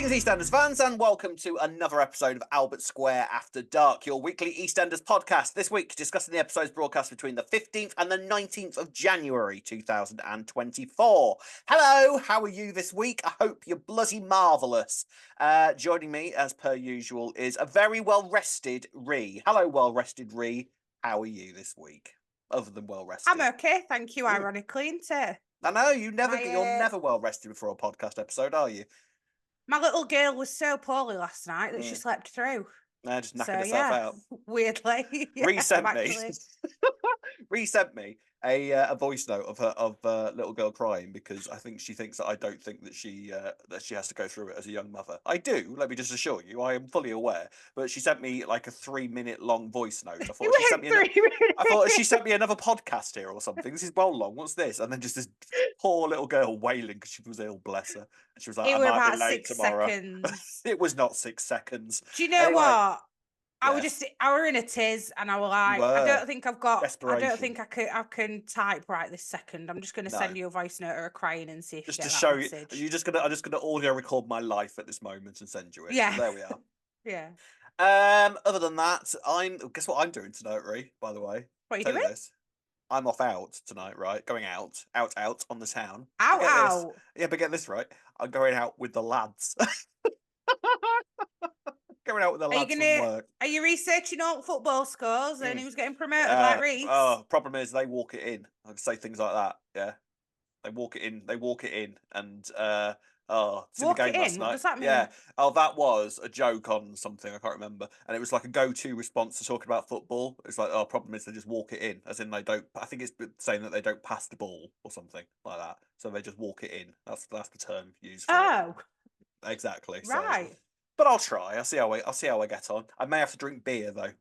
Greetings, EastEnders fans, and welcome to another episode of Albert Square After Dark, your weekly EastEnders podcast. This week, discussing the episodes broadcast between the 15th and the 19th of January 2024. Hello, how are you this week? I hope you're bloody marvellous. Joining me, as per usual, is a very well-rested Ree. Hello, well-rested Ree. How are you this week? Other than well-rested. I'm okay, thank you, ironically, isn't it? I know, you're never well-rested before a podcast episode, are you? My little girl was so poorly last night that she slept through. Just knacking herself out. Weirdly. Ree sent me a voice note of little girl crying because I think she thinks that I don't think that she has to go through it as a young mother. I do. Let me just assure you, I am fully aware. But she sent me like a 3-minute long voice note. I thought she sent me another podcast here or something. This is well long. What's this? And then just this poor little girl wailing because she was ill. Bless her. And she was like, I might be late tomorrow. Seconds. It was not 6 seconds. Do you know what? I were in a tiz, and I was like, I don't think I can type right this second. I'm just going to send you a voice note or a crying and see if just you get to that show message. you. I'm just gonna audio record my life at this moment and send you it. Yeah, so there we are. Yeah. Other than that, guess what I'm doing tonight, Ree? By the way, What are you doing? I'm off out tonight, right? Going out on the town. Out. Yeah, but get this right. I'm going out with the lads. Going out with the lads from work. Are you researching all football scores and who's getting promoted like Reese? Problem is they walk it in. I can say things like that. Yeah, they walk it in, and it's in the game last night. What does that mean? Yeah. Oh, that was a joke on something I can't remember, and it was like a go-to response to talking about football. It's like, problem is they just walk it in, as in they don't. I think it's saying that they don't pass the ball or something like that. So they just walk it in. That's the term used for it. Exactly. Right. So, but I'll try. I'll see how I get on. I may have to drink beer though.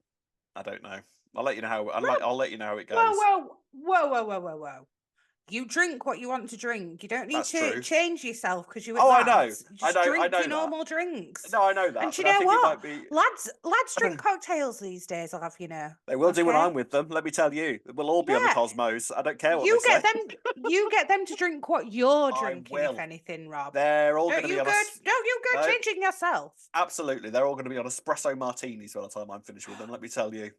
I don't know. I'll let you know how. I'll let you know how it goes. Whoa. You drink what you want to drink. You don't need to change yourself because you're. I know. Drink your normal drinks. No, I know that. And you know what? Lads drink cocktails these days. I'll have you know. They will do when I'm with them. Let me tell you, we'll all be on the cosmos. I don't care what you they get say. You get them to drink what you're drinking. If anything, Rob. They're all going to be on. Don't you go changing yourself? Absolutely, they're all going to be on espresso martinis by the time I'm finished with them. Let me tell you.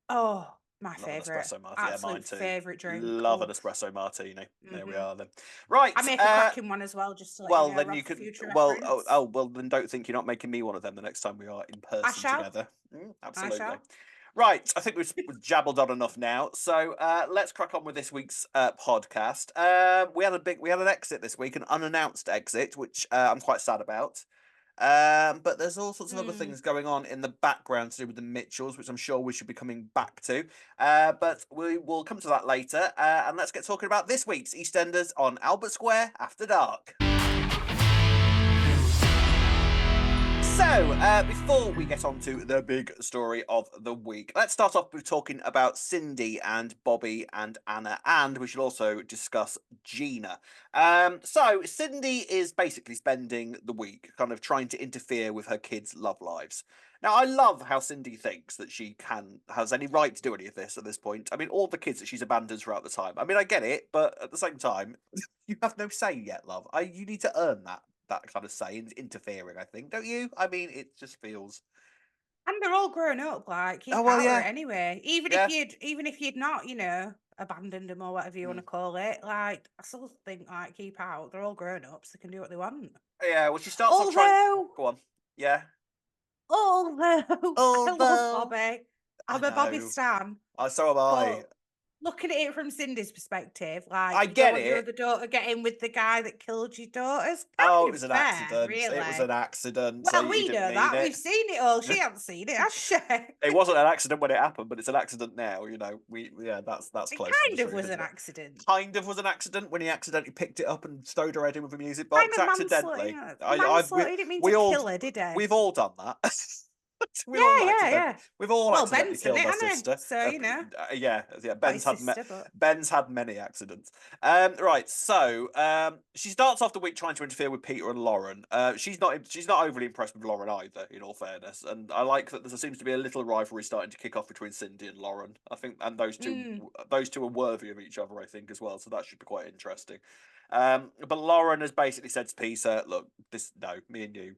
Oh. My favourite. Espresso martini. Yeah, mine too. Favourite drink. Love an espresso martini. There we are then. Right. I make a cracking one as well, just to let you know. Then you could. Then don't think you're not making me one of them the next time we are in person together. Absolutely. Right. I think we've jabbled on enough now. So let's crack on with this week's podcast. We had an exit this week, an unannounced exit, which I'm quite sad about. But there's all sorts of other things going on in the background to do with the Mitchells, which I'm sure we should be coming back to. But we will come to that later. And let's get talking about this week's EastEnders on Albert Square After Dark. So, before we get on to the big story of the week, let's start off with talking about Cindy and Bobby and Anna, and we should also discuss Gina. So, Cindy is basically spending the week kind of trying to interfere with her kids' love lives. Now, I love how Cindy thinks that she has any right to do any of this at this point. I mean, all the kids that she's abandoned throughout the time. I mean, I get it, but at the same time, you have no say yet, love. You need to earn that kind of say and interfering, I think, don't you? I mean, it just feels. And they're all grown up, like anyway. Even if you'd not, abandoned them or whatever you want to call it, like I still think like keep out. They're all grown ups; they can do what they want. Yeah, well, she starts off trying. Go on. Yeah. Although I love Bobby, I'm a Bobby stan. So am I. Looking at it from Cindy's perspective, like I get it. Your other daughter get in with the guy that killed your daughters. It was an accident. Really. It was an accident. Well, so we know that. We've seen it all. She hasn't seen it, has she? It wasn't an accident when it happened, but it's an accident now. You know, that's close. It kind of was an accident. Kind of was an accident when he accidentally picked it up and stowed her head in with a music box. Accidentally. He didn't mean to kill her, did he? We've all done that. Yeah. We've all accidentally killed our sister. So Ben's had many accidents. Right. So she starts off the week trying to interfere with Peter and Lauren. She's not overly impressed with Lauren either, in all fairness. And I like that there seems to be a little rivalry starting to kick off between Cindy and Lauren. I think, and those two are worthy of each other, I think, as well. So that should be quite interesting. But Lauren has basically said to Peter, "Look, me and you."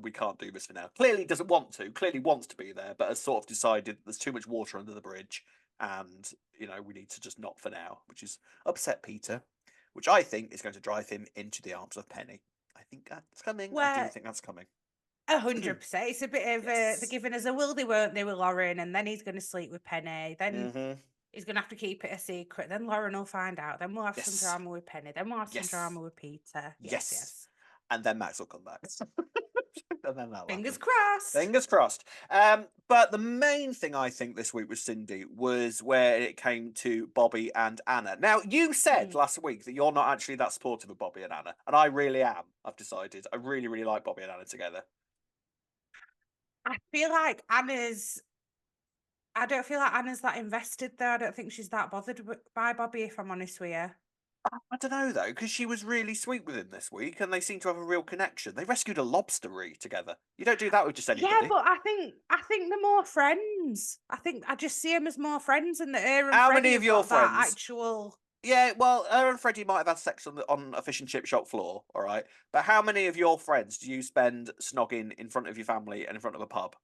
we can't do this for now. Clearly doesn't want to. Clearly wants to be there, but has sort of decided there's too much water under the bridge, and we need to just not for now, which is upset Peter, which I think is going to drive him into the arms of Penny. I think that's coming. I do Well, think that's coming. 100%. It's a bit of they're Yes. giving us a will they won't they with Lauren, and then he's going to sleep with Penny. Then Mm-hmm. he's going to have to keep it a secret. Then Lauren will find out. Then we'll have some Yes. drama with Penny. Then we'll have some Yes. drama with Peter. Yes, Yes. yes. And then Max will come back. And then that'll Fingers happen. crossed. Fingers crossed. But the main thing I think this week with Cindy was where it came to Bobby and Anna. Now, you said last week that you're not actually that supportive of Bobby and Anna, and I really am. I've decided. I really, really like Bobby and Anna together. I feel like I don't feel like Anna's that invested though. I don't think she's that bothered by Bobby, if I'm honest with you. I don't know though, because she was really sweet with him this week, and they seem to have a real connection. They rescued a lobstery together. You don't do that with just Yeah, anybody. but I think they're more friends. I think I just see them as more friends, and that her and How Freddie many of have your got that friends? actual. Yeah, well, her and Freddie might have had sex on a fish and chip shop floor, all right. But how many of your friends do you spend snogging in front of your family and in front of a pub?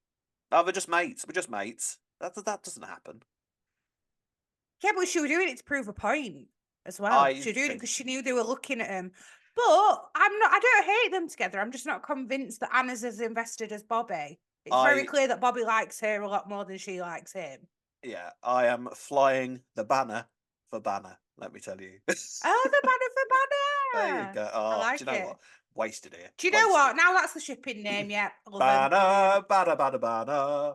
Oh, they're just mates. We're just mates. That doesn't happen. Yeah, but she was doing it to prove a point as well. I She was doing it think because she knew they were looking at him. But I'm not. I don't hate them together. I'm just not convinced that Anna's as invested as Bobby. It's very I clear that Bobby likes her a lot more than she likes him. yeah, I am flying the banner for Banner. Let me tell you. Oh, the banner There for you banner. go. I Oh, do like you know it. what? Wasted here. Do you know Wasted. what? Now that's the shipping name. Yeah, love him. Banner, banner, banner, banner.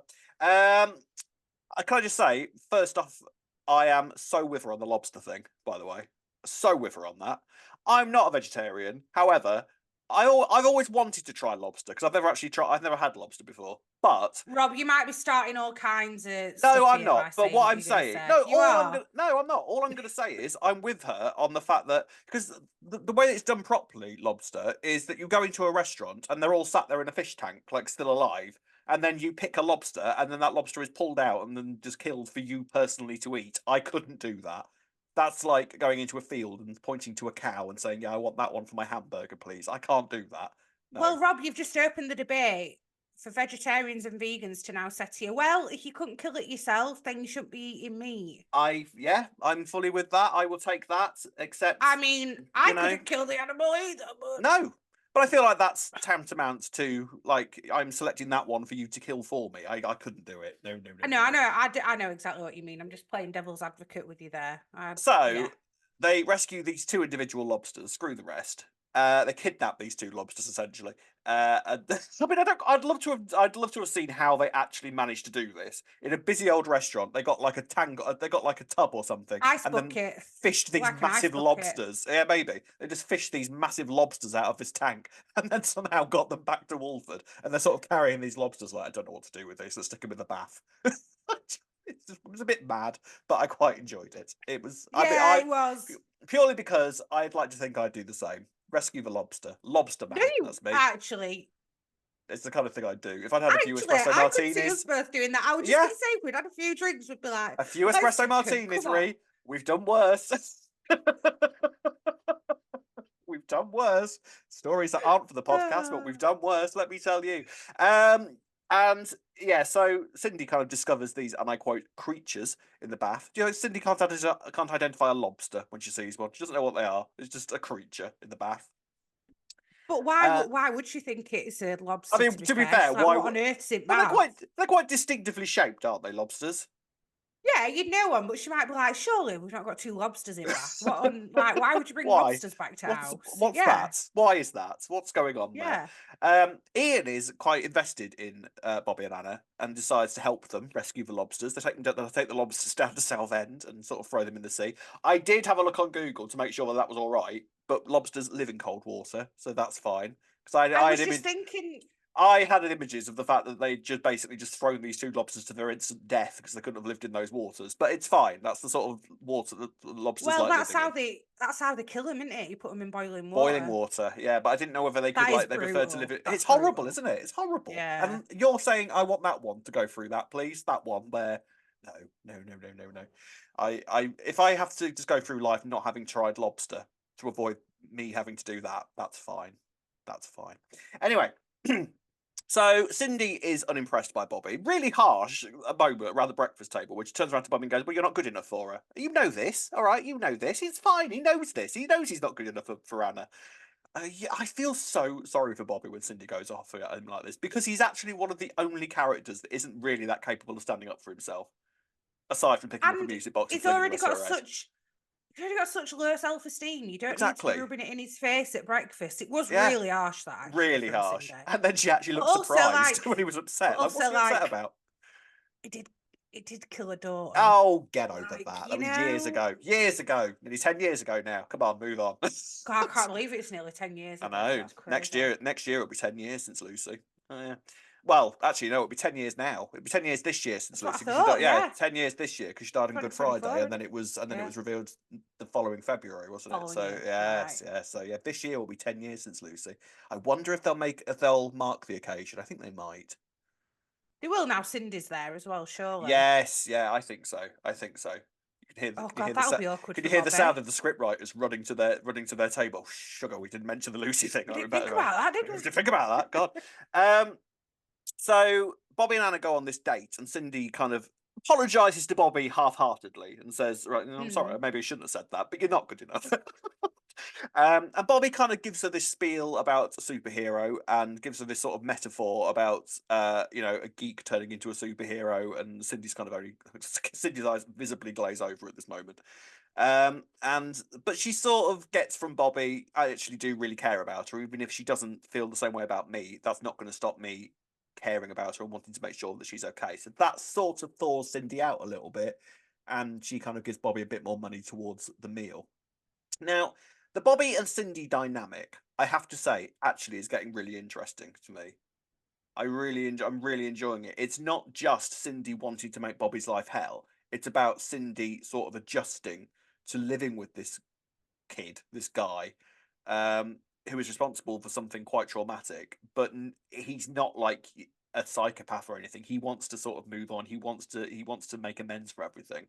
Can I just say, first off, I am so with her on the lobster thing, by the way. So with her on that. I'm not a vegetarian. However, I've always wanted to try lobster because I've never had lobster before. But Rob, you might be starting all kinds of no, stuff I'm here by not. But saying what what I'm you're going to saying, say. no, You are. no, I'm not. All I'm going to say is I'm with her on the fact that because the way it's done properly, lobster, is that you go into a restaurant and they're all sat there in a fish tank, like still alive, and then you pick a lobster, and then that lobster is pulled out and then just killed for you personally to eat. I couldn't do that. That's like going into a field and pointing to a cow and saying, "Yeah, I want that one for my hamburger, please." I can't do that. No. Well, Rob, you've just opened the debate for vegetarians and vegans to now say to you, well, if you couldn't kill it yourself, then you shouldn't be eating meat. I'm fully with that. I will take that. Except, I mean, I you know, couldn't kill the animal either, but no. But I feel like that's tantamount to like I'm selecting that one for you to kill for me. I couldn't do it. No, no, no, I no, know, I no. know, I know exactly what you mean. I'm just playing devil's advocate with you there. Yeah. So they rescue these two individual lobsters. Screw the rest. They kidnap these two lobsters essentially. And, I mean, I'd love to have seen how they actually managed to do this in a busy old restaurant. They got like a they got like a tub or something, Ice and then bucket. fished these Like an ice massive bucket. lobsters. Yeah, maybe they just fished these massive lobsters out of this tank, and then somehow got them back to Walford. And they're sort of carrying these lobsters like I don't know what to do with this. Let's stick them in the bath. It was a bit mad, but I quite enjoyed it. It was, I mean, Yeah, it was. purely because I'd like to think I'd do the same. Rescue the lobster, lobster Do man. you That's me. actually? It's the kind of thing I'd do if I'd had a few Actually, espresso I could see us martinis. both doing that. I would just Yeah, be saying, we'd had a few drinks, we'd be like, a few let's espresso stick 'em, martinis, come on. Ree. We've done worse. We've done worse. Stories that aren't for the podcast, but we've done worse. Let me tell you. And yeah, so Cindy kind of discovers these, and I quote, creatures in the bath. Do you know, Cindy can't identify a lobster when she sees one. She doesn't know what they are. It's just a creature in the bath. But Uh, why would she think it's a I lobster, mean, to be to be fair? fair, She's like, why? what on earth's in But bath? they're quite distinctively shaped, aren't they, lobsters? Yeah, you'd know one, but she might be like, surely we've not got two lobsters in bath. What on, like, why would you bring Why? lobsters back to house? What's Yeah, that? Why is that? What's going on there? yeah. Ian is quite invested in Bobby and Anna and decides to help them rescue the lobsters. They take the lobsters down to Southend and sort of throw them in the sea. I did have a look on Google to make sure that was all right, but lobsters live in cold water, so that's fine. Because I was just thinking, I had images of the fact that they just basically just thrown these two lobsters to their instant death because they couldn't have lived in those waters. But it's fine. That's the sort of water that lobsters well, like living in. that's how they kill them, isn't it? You put them in boiling Boiling water. water, yeah, but I didn't know whether they could That is like they preferred to live brutal. it. That's It's horrible, brutal. isn't it? It's horrible. Yeah. And you're saying I want that one to go through that, please. That one where no, no, no, no, no, no. If I have to just go through life not having tried lobster to avoid me having to do that, that's fine. That's fine. Anyway, So Cindy is unimpressed by Bobby. Really harsh a moment around the breakfast table, which turns around to Bobby and goes, "Well, you're not good enough for her. You know this, all right? You know this. It's fine. He knows this. He knows he's not good enough for Anna." Yeah, I feel so sorry for Bobby when Cindy goes off at him like this because he's actually one of the only characters that isn't really that capable of standing up for himself, aside from picking up a And music box and he's flinging the already rest of got her head. such he's already got such low self-esteem. You don't need to be Exactly. rubbing it in his face at breakfast. It was Yeah, really harsh, that actually, really from harsh. Cindy. And then she actually But looked also, surprised like, when he was but upset. Like, what's also, he upset like, about? it did, it did kill a daughter. Oh, get over Like, that. That you was years know, ago. Years ago. Nearly 10 years ago now. Come on, move on. God, I can't believe it's nearly 10 years I ago. know. That's Next crazy. year, it'll be 10 years since Lucy. Oh, yeah. Well, actually, no, it'll be 10 years now. It'll be 10 years this year since That's what I Lucy because she died. thought. Yeah, Yeah, 10 years this year because she died on Good Friday, 2024. and then it Yeah, was revealed the following February, wasn't it? following So year. Right. yes, yeah. So yeah, this year will be 10 years since Lucy. I wonder if they'll mark the occasion. I think they might. They will now. Cindy's there as well, surely. Yes, yeah, I think so. I think so. Oh Can you God, hear the that'll be awkward can you for hear the sound Bobby. of the scriptwriters running to their table? Sugar, we didn't mention the Lucy thing. We I didn't think remember. about that, did We we? didn't think about that. God. Um, so Bobby and Anna go on this date, and Cindy kind of apologizes to Bobby half-heartedly and says, "Right, I'm sorry, Hmm. maybe I shouldn't have said that, but you're not good enough." And Bobby kind of gives her this spiel about a superhero and gives her this sort of metaphor about, a geek turning into a superhero. And Cindy's kind of only Cindy's eyes visibly glaze over at this moment. But she sort of gets from Bobby, I actually do really care about her, even if she doesn't feel the same way about me. That's not going to stop me caring about her and wanting to make sure that she's okay. So that sort of thaws Cindy out a little bit, and she kind of gives Bobby a bit more money towards the meal. Now, the Bobby and Cindy dynamic, I have to say, actually is getting really interesting to me. I'm really enjoying it. It's not just Cindy wanting to make Bobby's life hell. It's about Cindy sort of adjusting to living with this kid, this guy, um, who is responsible for something quite traumatic. But he's not like a psychopath or anything. He wants to sort of move on. He wants to make amends for everything,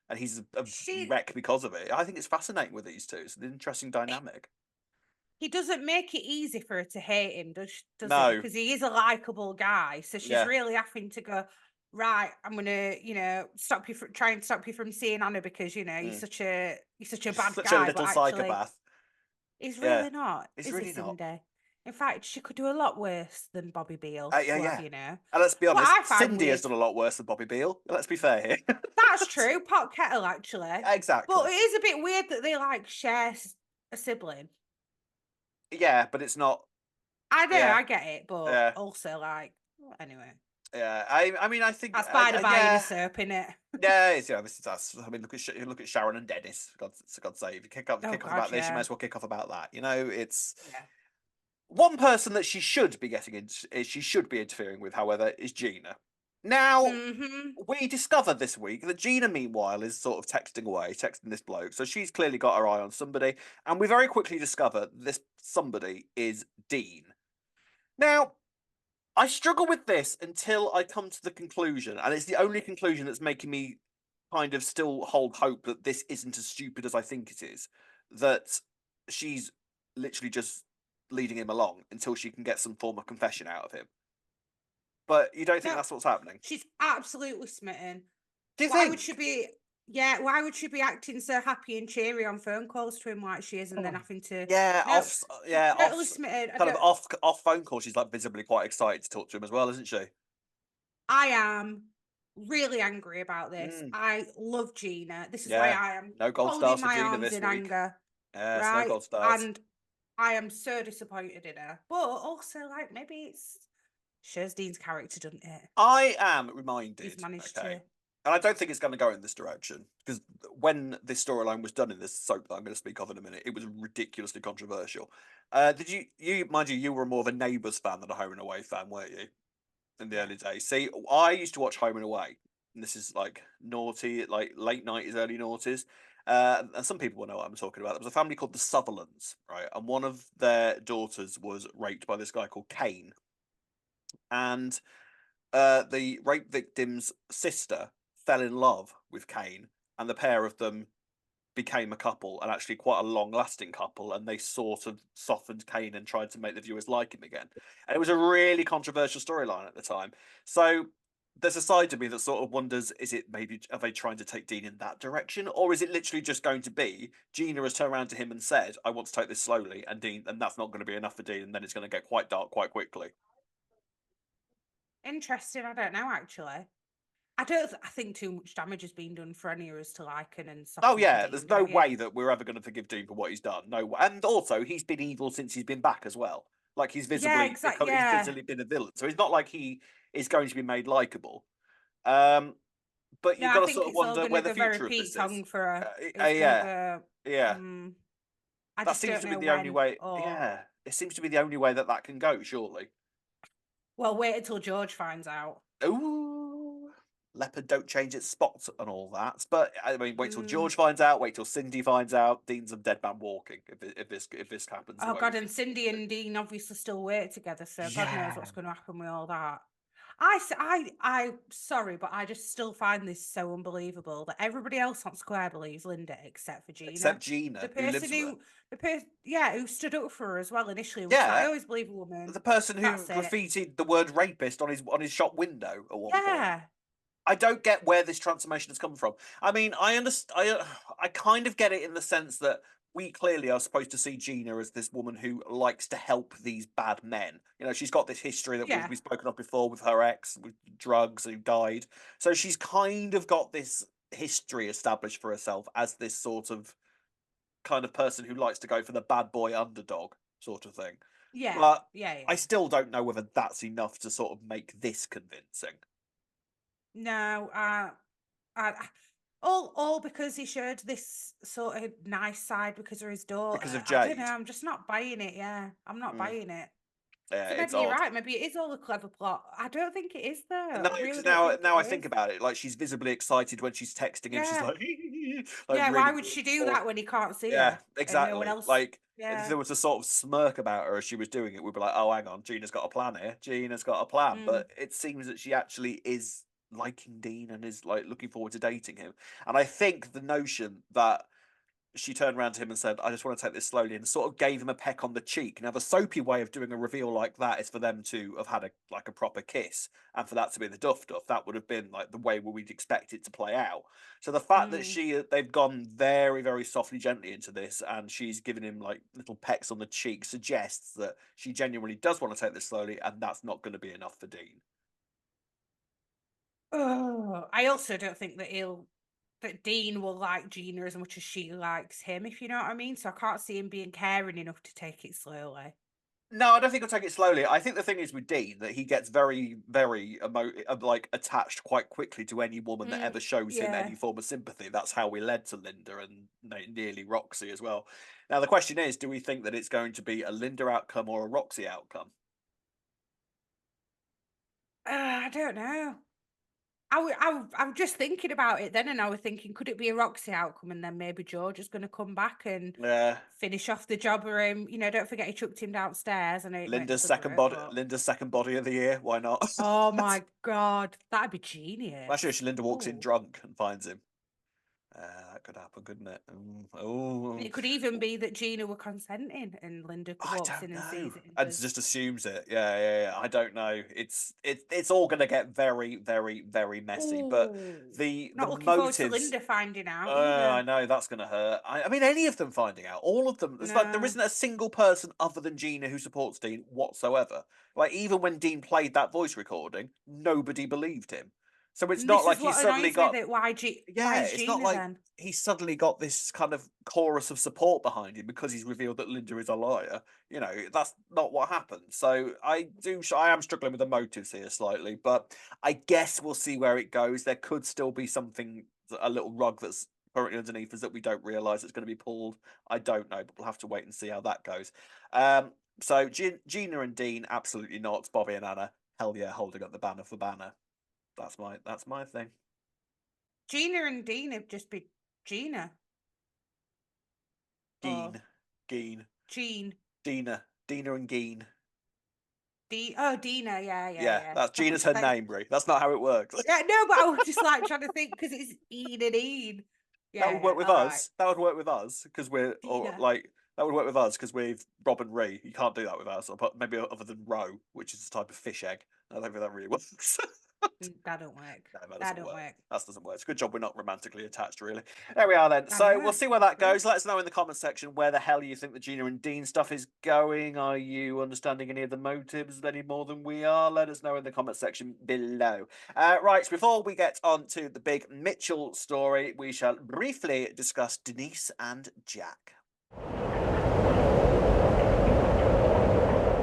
and he's a She wreck because of it. I think it's fascinating with these two. It's an interesting dynamic. He doesn't make it easy for her to hate him, does he? No, Because he is a likable guy. So she's yeah, really having to go, right, I'm gonna, stop you from try and stop you from seeing Anna because, mm. you're such a He's bad such a guy, but little actually psychopath. he's Yeah, really not, he's is he, really not. Cindy? In fact, she could do a lot worse than Bobby Beale, Yeah, yeah. you know. And let's be What honest, I find Cindy has weird, done a lot worse than Bobby Beale. Let's be fair here. that's true, pot kettle actually. But Exactly. it is a bit weird that they like share a sibling. Yeah, but it's not. I know, Yeah, I get it, but yeah, also like, anyway. yeah. I mean, I think. That's by the by in a Yeah, soap, innit? yeah. It's, this is us. I mean, look at Sharon and Dennis. God save. You Oh kick off god, about this. You might yeah. as well kick off about that. You know, it's Yeah. one person that she should be getting in. She should be interfering with. However, is Gina. Now, Mhm. we discovered this week that Gina, meanwhile, is sort of texting away, texting this bloke. So she's clearly got her eye on somebody. And we very quickly discover this somebody is Dean. Now, I struggle with this until I come to the conclusion. And it's the only conclusion that's making me kind of still hold hope that this isn't as stupid as I think it is. That she's literally just leading him along until she can get some form of confession out of him. But you don't think No, that's what's happening? she's absolutely smitten. Do you Why would she think? be why would she be acting so happy and cheery on phone calls to him like she is and then having to Yeah, no, she's totally off, smitten. kind of off phone call. She's like visibly quite excited to talk to him as well, isn't she? I am really angry about this. Mm, I love Gina. This is why yeah, I am no gold folding stars for my Gina arms this in week. anger, Yes, no right? gold stars. And I am so disappointed in her. But also like maybe it's shows Dean's character, doesn't it? I am He's reminded, managed okay, to. and I don't think it's going to go in this direction because when this storyline was done in this soap that I'm going to speak of in a minute, it was ridiculously controversial. Did mind you, you were more of a Neighbours fan than a Home and Away fan, weren't you? In the Yeah. early days. See, I used to watch Home and Away, and this is like naughty, like late nineties, early noughties. And some people will know what I'm talking about. There was a family called the Sutherlands, right? And one of their daughters was raped by this guy called Kane. And the rape victim's sister fell in love with Kane, and the pair of them became a couple, and actually quite a long-lasting couple, and they sort of softened Kane and tried to make the viewers like him again. And it was a really controversial storyline at the time. So there's a side to me that sort of wonders, is it maybe, are they trying to take Dean in that direction? Or is it literally just going to be Gina has turned around to him and said, I want to take this slowly, and Dean, and that's not going to be enough for Dean, and then it's going to get quite dark quite quickly. Interesting. I don't know, actually. I think too much damage has been done for any of us to liken and Oh soften for yeah, Dean, there's no don't you? way that we're ever going to forgive Dean for what he's done. No way. And also, he's been evil since he's been back as well. Like Yeah, exactly. he's Yeah. visibly been a villain. So it's not like he is going to be made likable. Um, but No, you've I got to think sort of it's all wonder going where to the go very future of Pete this is. Tong for her. It's going to Yeah, go. yeah. I That just seems don't to be know the only when way. or. Yeah, it seems to be the only way that that can go. Surely. Well, wait until George finds out. Ooh, leopard don't change its spots and all that. But I mean, wait till Mm. George finds out. Wait till Cindy finds out. Dean's a dead man walking. If this happens the Oh way we God, and think it's Cindy going to and Dean obviously still work together, so be. God knows Yeah. what's going to happen with all that. Sorry, but I just still find this so unbelievable that everybody else on Square believes Linda except for Gina. Except The Gina, who person lives with her. who, yeah, who stood up for her as well initially was like, I Yeah, always believe a woman. the person who That's it. graffitied the word rapist on his shop window at one point. Yeah, I don't get where this transformation has come from. I mean, I understand. I kind of get it in the sense that we clearly are supposed to see Gina as this woman who likes to help these bad men. You know, she's got this history that yeah, we've spoken of before with her ex, with drugs, who died. So she's kind of got this history established for herself as this sort of kind of person who likes to go for the bad boy underdog sort of thing. yeah, But yeah, I yeah. still don't know whether that's enough to sort of make this convincing. No, I all because he showed this sort of nice side because of his daughter. Because of I don't know. Jade. I'm just not buying it. Yeah, I'm not Mm, buying it. yeah, So it's maybe you're odd. right. Maybe it is all a clever plot. I don't think it is though. No, I really because don't think it now I think is. about it, like she's visibly excited when she's texting him. She's Yeah, like, like yeah. Why really would she do forward. that when he can't see Yeah, her and no one exactly. else? Like if Yeah. there was a sort of smirk about her as she was doing it, we'd be like, oh, hang on, Gina's got a plan here. Gina's got a plan. Mm. But it seems that she actually is liking Dean and is like looking forward to dating him. And I think the notion that she turned around to him and said, I just want to take this slowly, and sort of gave him a peck on the cheek. Now, the soapy way of doing a reveal like that is for them to have had a proper kiss, and for that to be the duff duff. That would have been like the way where we'd expect it to play out. So the fact that Mm. they've gone very, very softly, gently into this, and she's given him like little pecks on the cheek, suggests that she genuinely does want to take this slowly, and that's not going to be enough for Dean. Oh, I also don't think that Dean will like Gina as much as she likes him, if you know what I mean. So I can't see him being caring enough to take it slowly. No, I don't think he'll take it slowly. I think the thing is with Dean that he gets very, very like attached quite quickly to any woman that Mm, ever shows him yeah. any form of sympathy. That's how we led to Linda and nearly Roxy as well. Now the question is, do we think that it's going to be a Linda outcome or a Roxy outcome? I don't know. I was just thinking about it then, and I was thinking, could it be a Roxy outcome, and then maybe George is going to come back and Yeah, finish off the job or him. You know, don't forget he chucked him downstairs. I know it makes me feel great, but Linda's second body of the year. Why not? oh my God, that'd be Imagine genius. if Linda walks in Oh, drunk and finds him. That could happen, couldn't it? it could even be that Gina were consenting and Linda I walks don't in and know. sees it and And says, just assumes it. Yeah. I don't know. It's all going to get very, very, very messy. But oh, the not looking forward to motives. Linda finding out I either. know that's going to hurt. I mean, any of them finding out, all of them. It's like there No. isn't a single person other than Gina who supports Dean whatsoever. Like even when Dean played that voice recording, nobody believed him. So it's And not this like is he's what suddenly annoys me got that why yeah, is it's not Gina like then? he's suddenly got this kind of chorus of support behind him because he's revealed that Linda is a liar. You know, that's not what happened. So I am struggling with the motives here slightly, but I guess we'll see where it goes. There could still be something, a little rug that's currently underneath us that we don't realize it's going to be pulled. I don't know, but we'll have to wait and see how that goes. Um, so Gina and Dean, absolutely not. Bobby and Anna, hell yeah, holding up the banner for Banner. That's my thing. Gina and Dean have just been Gina or Geen. Geen. Jean. Dina and Geen. Oh, Dina. Yeah, yeah, Yeah, yeah. that's Gina's her name, Brie. That's not how it works. Yeah, no, but I was just like trying to think because it's Ian and Ian. That would work Yeah, with all right. us. That would work with us because we're Yeah. like that would work with us because we're Rob and Ree. You can't do that with us, but maybe other than roe, which is a type of fish egg. I don't think that really works. That don't work. No, that That doesn't don't work. work. That doesn't work. It's a good job we're not romantically attached, really. There we are then. I So we'll know. see where that True. goes. Let us know in the comments section where the hell you think the Gina and Dean stuff is going. Are you understanding any of the motives any more than we are? Let us know in the comment section below. Right, before we get on to the big Mitchell story, we shall briefly discuss Denise and Jack.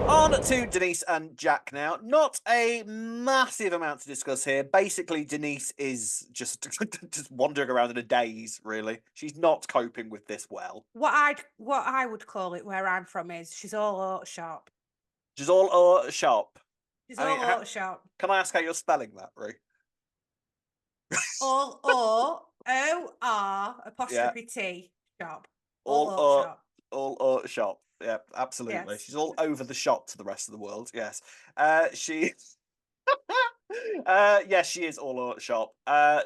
On to Denise and Jack now. Not a massive amount to discuss here. Basically, Denise is just just wandering around in a daze, really. She's not coping with this well. What I would call it where I'm from is she's all out shop. She's all shop. She's I mean, all out shop. can I ask how you're spelling that, Rue? All O R Yeah, apostrophe T shop. All all out shop. all shop. Yeah, absolutely. Yes. She's all over the shop to the rest of the world. Yes. She yes, she is all out shop.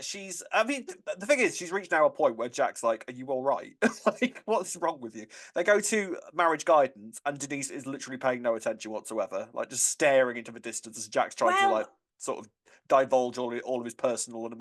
She's. I mean, the thing is, she's reached now a point where Jack's like, "Are you all right? Like, what's wrong with you?" They go to marriage guidance, and Denise is literally paying no attention whatsoever, like just staring into the distance as Jack's trying to like Well, sort of divulge all of his personal and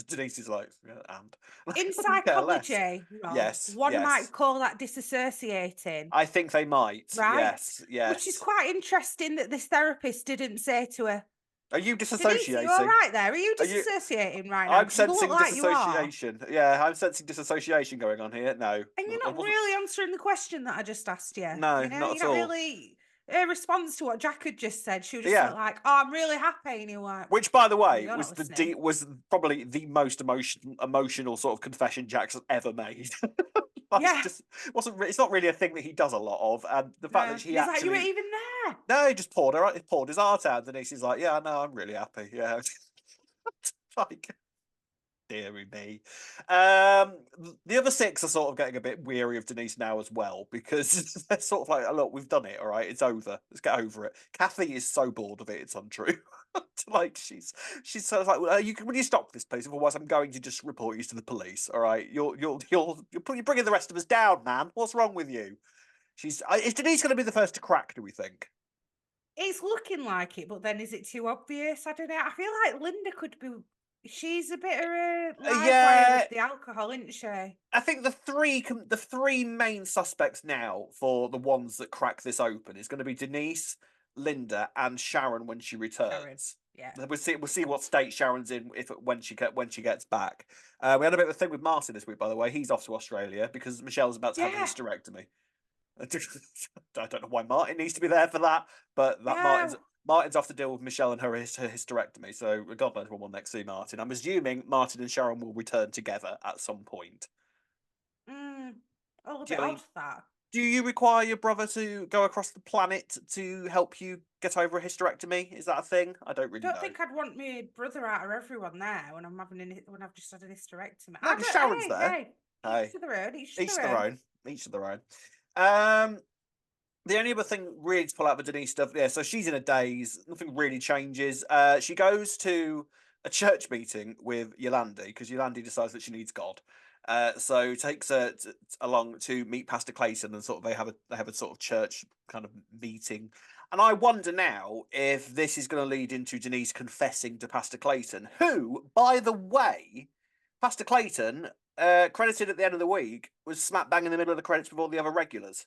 Denise is like, yeah, and in I couldn't care less. psychology, Rob, Yes, one might yes. call that disassociating, I think they might. right? Yes, Which is yes. quite interesting that this therapist didn't say to her, Are you Denise, are you all disassociating? right there? Are you Are you? disassociating right now? I'm Because you look sensing like you are. disassociation. Yeah, I'm sensing disassociation going on here. No, And you're I not wasn't. really answering the question that I just asked you. No, You know, not you're at not all. really. Her response to what Jack had just said, she was just Yeah, like, "Oh, I'm really happy," and you're like, which, by the "Well, way, you're not was listening." was probably the most emotional sort of confession Jack's ever made. That's Yeah, just wasn't. It's not really a thing that he does a lot of, and the fact that no. she And he's like, "You weren't actually even there." no, he just poured his heart out. And he's like, yeah, no, I'm really happy. Yeah, like dearie me. The other six are sort of getting a bit weary of Denise now as well because they're sort of like, oh, look, we've done it. All right, it's over. Let's get over it. Kathy is so bored of it; it's untrue. Like she's sort of like, well, will you stop this, please? Otherwise, I'm going to just report you to the police. All right, you're bringing the rest of us down, man. What's wrong with you? Is Denise going to be the first to crack? Do we think? It's looking like it, but then is it too obvious? I don't know. I feel like Linda could be. She's a bit of a live wire Yeah, with the alcohol, isn't she? I think the three main suspects now for the ones that crack this open is going to be Denise, Linda, and Sharon when she Sharon. returns. Yeah. We'll see what state Sharon's in if when she gets back. We had a bit of a thing with Martin this week, by the way. He's off to Australia because Michelle's about to have a Yeah. hysterectomy. I don't know why Martin needs to be there for that, but that Yeah. Martin's off to deal with Michelle and her hysterectomy. So God knows when we'll next see Martin. I'm assuming Martin and Sharon will return together at some point. Mm, all a Do bit you, I odd mean, that. do you require your brother to go across the planet to help you get over a hysterectomy? Is that a thing? I don't really Don't know. think I'd want my brother out of everyone there when I'm when I've just had an hysterectomy. No, I because don't. Sharon's Hey, there. hey, each Hey, to their own. Each to each to their their own. own. Each to their own. Um, the only other thing really to pull out the Denise stuff, yeah. So she's in a daze. Nothing really changes. She goes to a church meeting with Yolandi because Yolandi decides that she needs God. So takes her along to meet Pastor Clayton and sort of they have a sort of church kind of meeting. And I wonder now if this is going to lead into Denise confessing to Pastor Clayton, who, by the way, Pastor Clayton, credited at the end of the week, was smack bang in the middle of the credits with all the other regulars.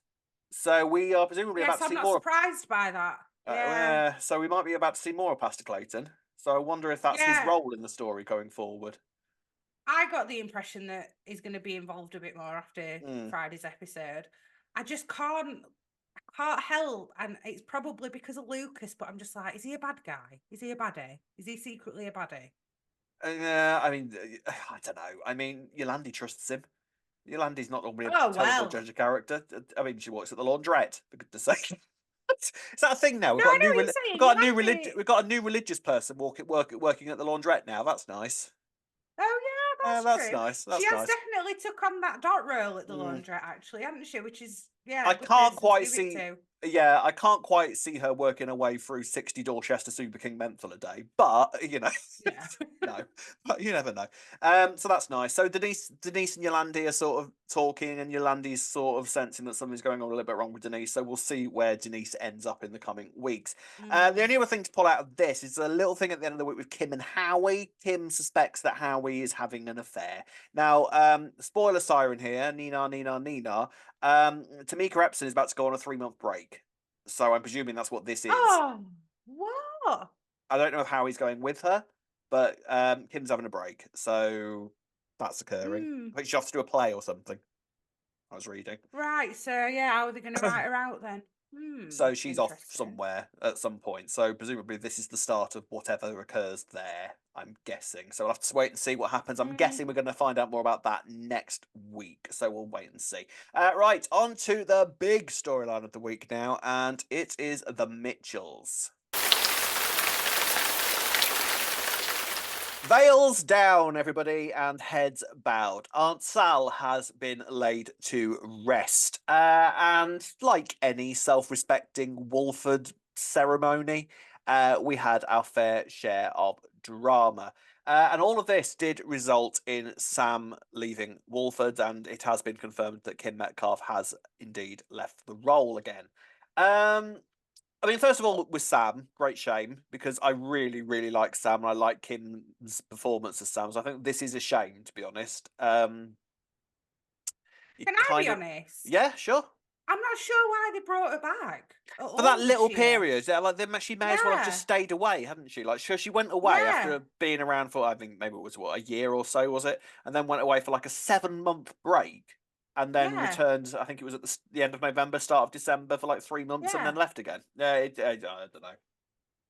So we are presumably about Yes, to I'm see not more. surprised by that. Yeah, So we might be about to see more of Pastor Clayton. So I wonder if that's his yeah. role in the story going forward. I got the impression that he's going to be involved a bit more after Mm. Friday's episode. I just can't help, and it's probably because of Lucas. But I'm just like, is he a bad guy? Is he a baddie? Is he secretly a baddie? I mean, I don't know. I mean, Yolandi trusts him. Yolandi's not normally a Oh terrible well. judge of character. I mean, she works at the laundrette. For goodness sake, is that a thing now? No, I know what We've you're saying. got You a new like it. we've got a new religious person working at the laundrette now. That's nice. Oh yeah, that's That's true. nice. She That's has nice. definitely took on that dot role at the Mm, laundrette, actually, hasn't she? Which is Yeah, I good can't person to quite give it see. to. Yeah, I can't quite see her working her way through 60 Dorchester Super King menthol a day, but Yeah. no, but you never know. So that's nice. So Denise and Yolandi are sort of talking, and Yolandi's sort of sensing that something's going on a little bit wrong with Denise. So we'll see where Denise ends up in the coming weeks. The Mm. only other thing to pull out of this is a little thing at the end of the week with Kim and Howie. Kim suspects that Howie is having an affair. Now, spoiler siren here, Nina, Nina, Nina. Tamika Epson is about to go on a 3-month break. So I'm presuming that's what this is. Oh, what? I don't know if Howie's going with her, but Kim's having a break. So that's occurring. Mm. I think she's off to do a play or something. I was reading. Right, so yeah, how are they going to write her out then? So she's off Interesting. somewhere at some point. So presumably this is the start of whatever occurs there, I'm guessing. So we'll have to wait and see what happens. I'm Mm. guessing we're going to find out more about that next week. So we'll wait and see. Right, on to the big storyline of the week now, and it is the Mitchells. Veils down, everybody, and heads bowed. Aunt Sal has been laid to rest. And like any self-respecting Wolford ceremony, we had our fair share of drama. And all of this did result in Sam leaving Wolford, and it has been confirmed that Kim Metcalfe has indeed left the role again. I mean, first of all, with Sam, great shame because I really, really like Sam and I like Kim's performance as Sam. So I think this is a shame, to be honest. You Can I be kind of, honest? yeah, sure. I'm not sure why they brought her back at For that all this little year. period, yeah, like she may as well have just Yeah, stayed away, hadn't she? Like, sure, she went away yeah, after being around for I think maybe it was what, a year or so, was it? And then went away for like a 7-month break, and then yeah, returned. I think it was at the end of November, start of December for like 3 months, and then yeah. left again. Yeah, I don't know.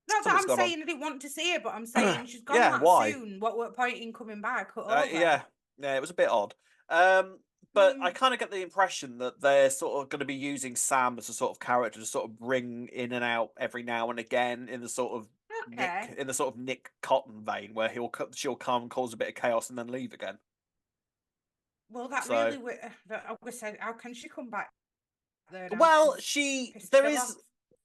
Not that Something's I'm gone saying I didn't want to see her, but I'm on. saying she's gone Yeah, that why? soon. What point in coming back at all then? Yeah, yeah, it was a bit odd. Um, but I Mm, kind of get the impression that they're sort of going to be using Sam as a sort of character to sort of bring in and out every now and again in the sort of okay. Nick Cotton vein, where she'll come, cause a bit of chaos, and then leave again. Well, that So, really, I was saying, how can she come back there now? well, She's pissed there Phil off. is.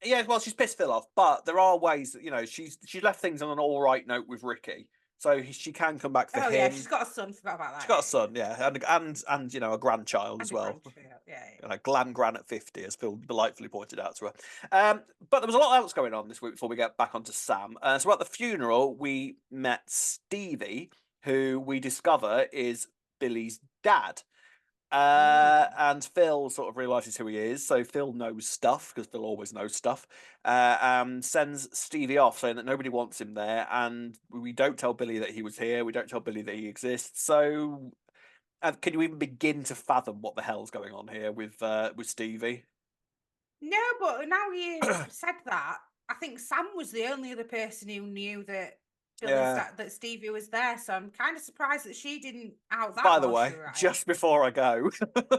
Yeah, well, she's pissed Phil off, but there are ways that she left things on an all right note with Ricky, so she can come back for Oh yeah, she's him. got a son. Forgot about She's that. got Yeah, a son, yeah, and a grandchild as and a well. grandchild. Yeah, Glam Gran at 50, as Phil delightfully pointed out to her. But there was a lot else going on this week before we get back onto Sam. So at the funeral, we met Stevie, who we discover is Billy's dad. yeah. And Phil sort of realizes who he is. So Phil knows stuff because Phil always knows stuff. Sends Stevie off saying that nobody wants him there, and we don't tell Billy that he was here. We don't tell Billy that he exists. So can you even begin to fathom what the hell's going on here with Stevie? No, but now you said that, I think Sam was the only other person who knew that Yeah. that Stevie was there. So I'm kind of surprised that she didn't out that By the while she way, was at it. just before I go,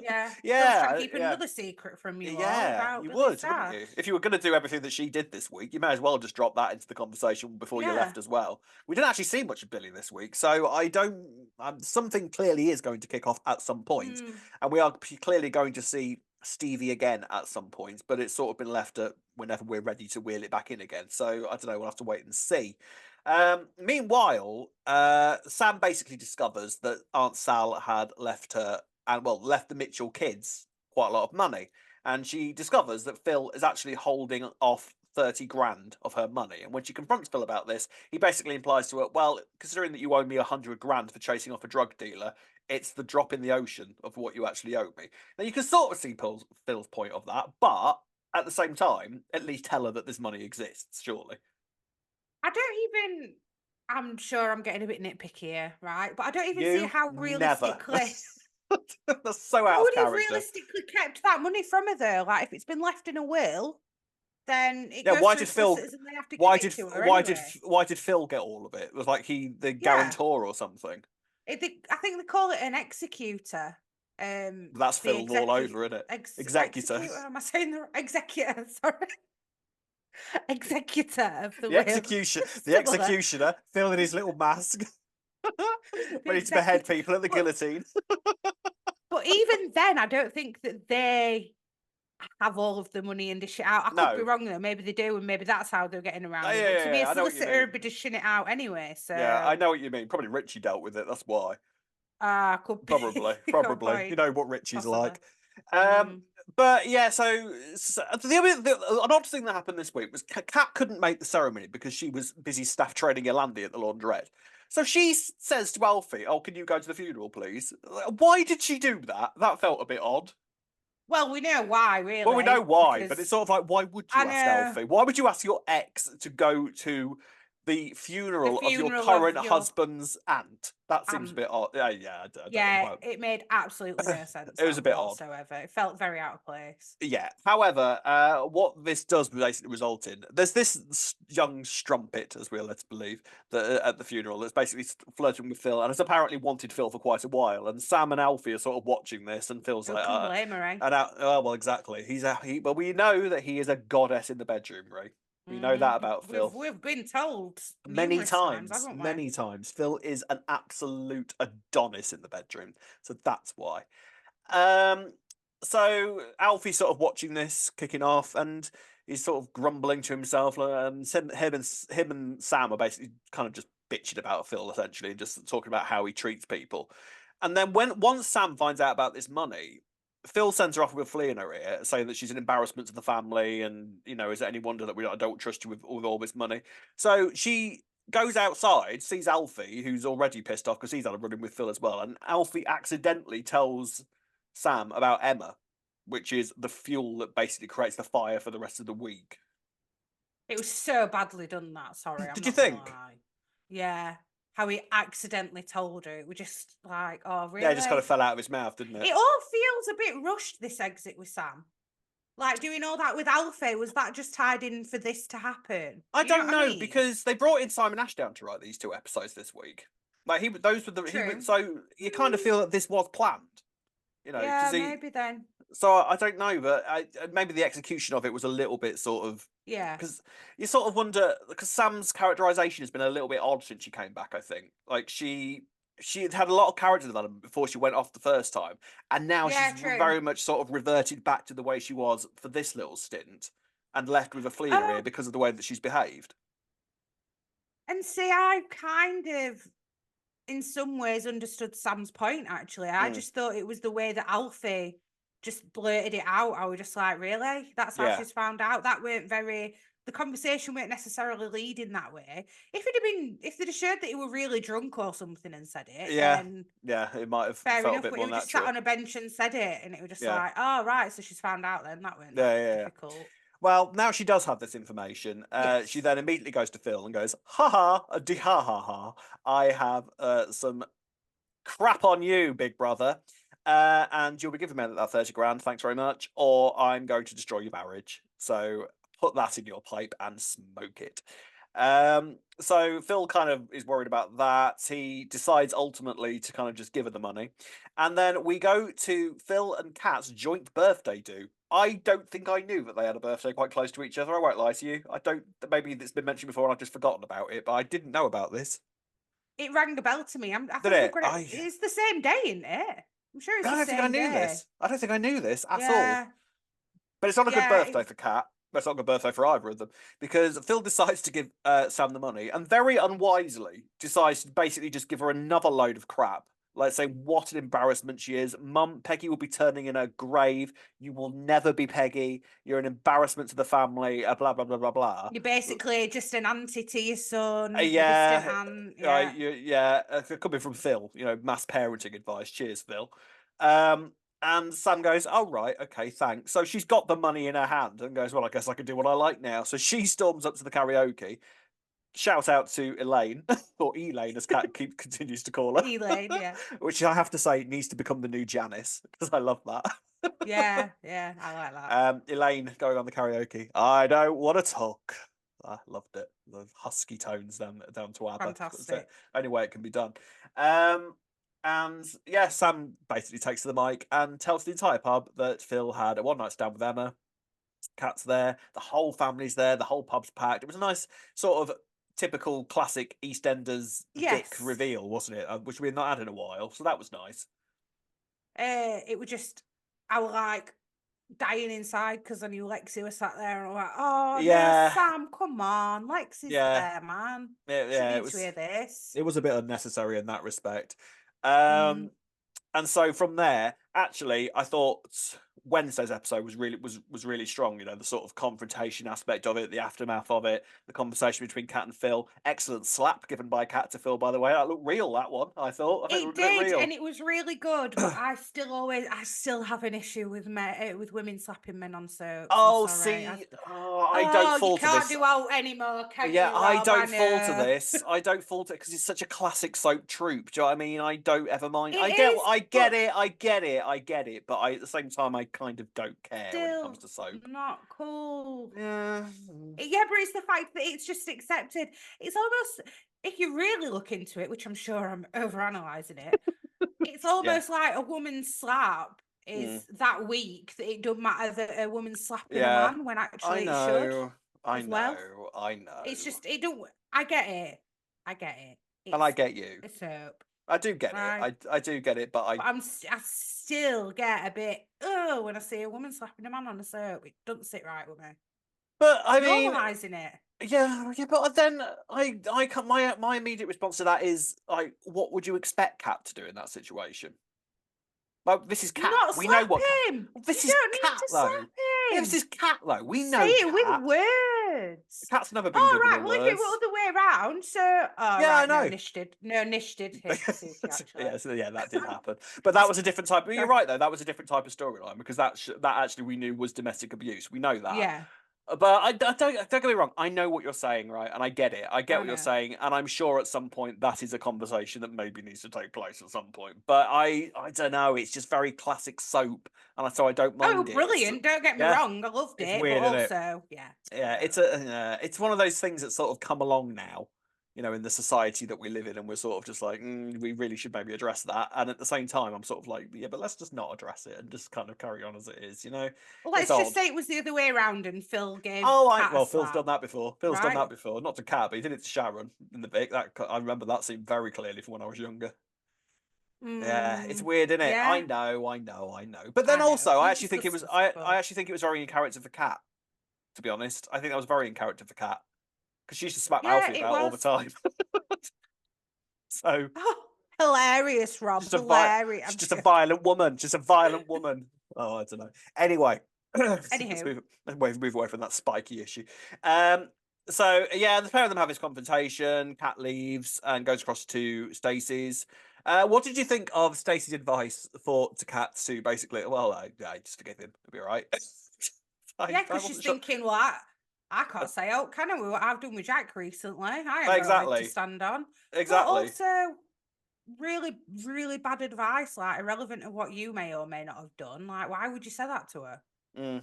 Yeah, Phil's trying to yeah, keep yeah, another secret from you all yeah, about you Billy's would, wouldn't dad. you? If you were going to do everything that she did this week, you may as well just drop that into the conversation before you Yeah. left as well. We didn't actually see much of Billy this week, so I don't. Something clearly is going to kick off at some point, Mm. and we are clearly going to see Stevie again at some point. But it's sort of been left at whenever we're ready to wheel it back in again. So I don't know. We'll have to wait and see. Meanwhile, Sam basically discovers that Aunt Sal had left her and left the Mitchell kids quite a lot of money, and she discovers that Phil is actually holding off 30 grand of her money. And when she confronts Phil about this, he basically implies to her, well, considering that you owe me 100 grand for chasing off a drug dealer, it's the drop in the ocean of what you actually owe me. Now you can sort of see Phil's point of that, but at the same time, at least tell her that this money exists, surely. I don't even. I'm sure I'm getting a bit nitpicky here, right? But I don't even see You how never. realistically. That's so out How of would he have character. realistically kept that money from her though? Like, if it's been left in a will, then it Yeah, goes why through did Phil? solicitors and they have to give Why it did to her why did anyway. why did Phil get all of it? It was like he the Yeah. guarantor or something. I think they call it an executor. That's The Phil all over, isn't it? Executor. executor. Am I saying the executor? Sorry, executor of the The will. execution. The Similar. executioner, Phil in his little mask, The ready to behead executor. people at the But guillotine. even then, I don't think that they have all of the money and dish it out. I could be No. wrong though. Maybe they do, and maybe that's how they're getting Oh, around yeah, it. But to yeah, be a yeah, I know what you solicitor, mean. would be dishing it out anyway. Yeah, I So, know what you mean. Probably Richie dealt with it. That's why. could be. Probably, Good probably. You point. know what Richie's Possibly. like. Mm. But yeah, so an odd thing that happened this week was Kat couldn't make the ceremony because she was busy staff training Yolandi at the laundrette. So she says to Alfie, "Oh, can you go to the funeral, please?" Why did she do that? That felt a bit odd. Well, we know why, Well, we know really, why, but it's because sort of like, why would I you ask know Alfie? Why would you ask your ex to go to the the funeral of your funeral of current your husband's aunt? That seems a aunt. bit odd. Yeah, I don't know Yeah, why. it made absolutely no sense It was a bit odd. whatsoever. It felt very out of place. Yeah. However, what this does basically result in, there's this young strumpet, as we're led to believe, that at the funeral that's basically flirting with Phil, and has apparently wanted Phil for quite a while. And Sam and Alfie are sort of watching this, and Phil's Who like, can blame her, eh? oh well, exactly. But we know that he is a goddess in the bedroom, Ray. We know that about We've Phil. we've been told numerous times, haven't we? Many times. Phil is an absolute Adonis in the bedroom, so that's why. Um, so Alfie's sort of watching this kicking off, and he's sort of grumbling to himself. And him and Sam are basically kind of just bitching about Phil, essentially, and just talking about how he treats people. And then once Sam finds out about this money, Phil sends her off with a flea in her ear, saying that she's an embarrassment to the family, and is it any wonder that I don't trust you with all this money? So she goes outside, sees Alfie, who's already pissed off because he's had a run in with Phil as well, and Alfie accidentally tells Sam about Emma, which is the fuel that basically creates the fire for the rest of the week. It was so badly done that, sorry, I'm Did you not gonna think? lie. Yeah. How he accidentally told her. It was just like, oh Yeah, it just kind of really? fell out of his mouth, didn't it? It all feels a bit rushed, this exit with Sam. Like doing all that with Alfie, was that just tied in for this to happen? I You know don't what I know mean? because they brought in Simon Ashdown to write these 2 episodes this week. Like those were the he was True. so you kind of feel that this was planned, because Yeah, he. maybe then. So I don't know, but maybe the execution of it was a little bit sort of Yeah. because you sort of wonder because Sam's characterization has been a little bit odd since she came back. I think like she had a lot of character development before she went off the first time, and now Yeah, she's true. very much sort of reverted back to the way she was for this little stint, and left with a flea in her ear Oh, because of the way that she's behaved. and see, I kind of, in some ways, understood Sam's point, actually. I Mm, just thought it was the way that Alfie just blurted it out. I was just like, really? That's how yeah, she's found out? That weren't very, the conversation weren't necessarily leading that way. If it had been, if they'd have showed that he were really drunk or something and said it, yeah, then yeah. It might have fair felt a enough. bit But he more was just sat natural. on a bench and said it, and it was just Yeah, like, oh, right, so she's found out then. That weren't yeah, that yeah. Yeah. difficult. Well, now she does have this information. She Yes. then immediately goes to Phil and goes, "Ha ha, ha ha ha! I have some crap on you, big brother, and you'll be giving me that 30 grand. Thanks very much, or I'm going to destroy your marriage. So put that in your pipe and smoke it." So Phil kind of is worried about that. He decides ultimately to kind of just give her the money. And then we go to Phil and Kat's joint birthday do. I don't think I knew that they had a birthday quite close to each other. I won't lie to you. I don't. Maybe it's been mentioned before and I've just forgotten about it, but I didn't know about this. It rang a bell to me. I Did think we've it? got it. It's the same day, isn't it? I'm sure it's I the don't think I same knew day. this. I don't think I knew this at all. Yeah. But it's not a good Yeah. birthday for Kat. But it's not a good birthday for either of them because Phil decides to give Sam the money and very unwisely decides to basically just give her another load of crap. Like say what an embarrassment she is. Mum, Peggy will be turning in her grave. You will never be Peggy. You're an embarrassment to the family. Blah blah blah blah blah. You're basically just an auntie to your son, a distant Yeah, aunt. Yeah. yeah. Coming from Phil, mass parenting advice. Cheers, Phil. Um, and Sam goes, "Oh right, okay, thanks." So she's got the money in her hand and goes, "Well, I guess I can do what I like now." So she storms up to the karaoke, shouts out to Elaine or Elaine, as Kat continues to call her, Elaine, yeah. which I have to say needs to become the new Janice because I love that. Yeah, yeah, I like that. Elaine going on the karaoke. I don't want to talk. I loved it. The husky tones down to ABBA. It's the Fantastic. only way it can be done. Um, and yeah, Sam basically takes to the mic and tells the entire pub that Phil had a one night stand with Emma. Cat's there, the whole family's there, the whole pub's packed. It was a nice sort of typical classic EastEnders Vic Yes. reveal, wasn't it? Which we've not had in a while, so that was nice. It was just, I was like, dying inside because I knew Lexi was sat there, and I'm like, oh no, Yeah, Sam, come on, Lexi's yeah, there, man. Shouldn't yeah. need to hear this. It was a bit unnecessary in that respect. Mm. And so from there, actually, I thought Wednesday's episode was really strong. You know, the sort of confrontation aspect of it, the aftermath of it, the conversation between Kat and Phil. Excellent slap given by Kat to Phil, by the way. That looked real. That one, I thought. I think it It looked a bit did, real. and it was really good. But I still have an issue with with women slapping men on soaps. I'm Oh, sorry. see, I don't You fall to can't this. do out anymore, can Yeah, you, I Rob? I don't fall to know. this. I don't fall to it because it's such a classic soap trope. Do you know what I mean? I don't ever mind. It is, I get but it, I get it, I get it. But at the same time, I kind of don't care when it comes still to soap. not cool. Yeah. Yeah, but it's the fact that it's just accepted. It's almost, if you really look into it, which I'm sure I'm overanalyzing it, it's Yeah. almost like a woman's slap Mm. is that weak that it doesn't matter that a woman's slapping a Yeah. man when I actually it should know. I as well. know. I It's know. just it don't. I get it. I get it. And I It's get you. a soap, I do get it. right? I do get it, but But I still get a bit when I see a woman slapping a man on a soap. It doesn't sit right with me. but It's I mean, normalising it. yeah, yeah, but then I can my immediate response to that is like, what would you expect Cat to do in that situation? Well, this is Cat. Not We know slap what Cat. him. You This is don't need Cat to though. slap Yeah, this him. is Cat though. We Say know it with Cat. words. Cat's never been All good with right. her Well, if it were words. the way around, so Yeah, I no, know. Nish did. No, Nish did hit Suki actually. Yeah, so yeah, that did happen. But that was a different type. You're So, right though. That was a different type of storyline because that actually we knew was domestic abuse. We know that. yeah, But don't get me wrong. I know what you're saying, right? And I get it. I get I what you're know. saying, and I'm sure at some point that is a conversation that maybe needs to take place at some point. But I don't know. It's just very classic soap, and so I don't Oh, mind it. brilliant! Don't get me Yeah, wrong. I loved it's it, but weird, isn't it? also, yeah, Yeah, no. it's one of those things that sort of come along now, you know, in the society that we live in, and we're sort of just like, we really should maybe address that. And at the same time, I'm sort of like, yeah, but let's just not address it and just kind of carry on as it is, you know. Well, It's let's just odd. say it was the other way around, and Phil gave Oh, Cat a well, Phil's done slap, that before. Phil's done that right? before. Not to Cat, but he did it to Sharon in the Vic. That I remember that scene very clearly from when I was younger. Yeah, it's Mm, weird, isn't it? yeah, I know. But then I know. also, It was I disgustful. actually think it was very in character for Cat. To be honest, I think that was very in character for Cat because she used to smack Yeah, Alfie it about all the was. time. So Oh, hilarious, Rob. just a vi- Hilarious. she's I'm just a joking. violent woman. Just a violent woman. Oh, I don't know. Anyway, let's Anywho, move away from that spiky issue. Um, so yeah, the pair of them have this confrontation. Kat leaves and goes across to Stacey's. What did you think of Stacey's advice to Kat to basically? Well, I just forgive him. It'll be all right. yeah, I because she's wasn't sure. thinking, well, I can't say, oh, can I? What I've done with Jack recently. I ain't got a leg to Exactly. stand on. But Exactly. also, really, really bad advice, like irrelevant of what you may or may not have done. Like, why would you say that to her? Mm.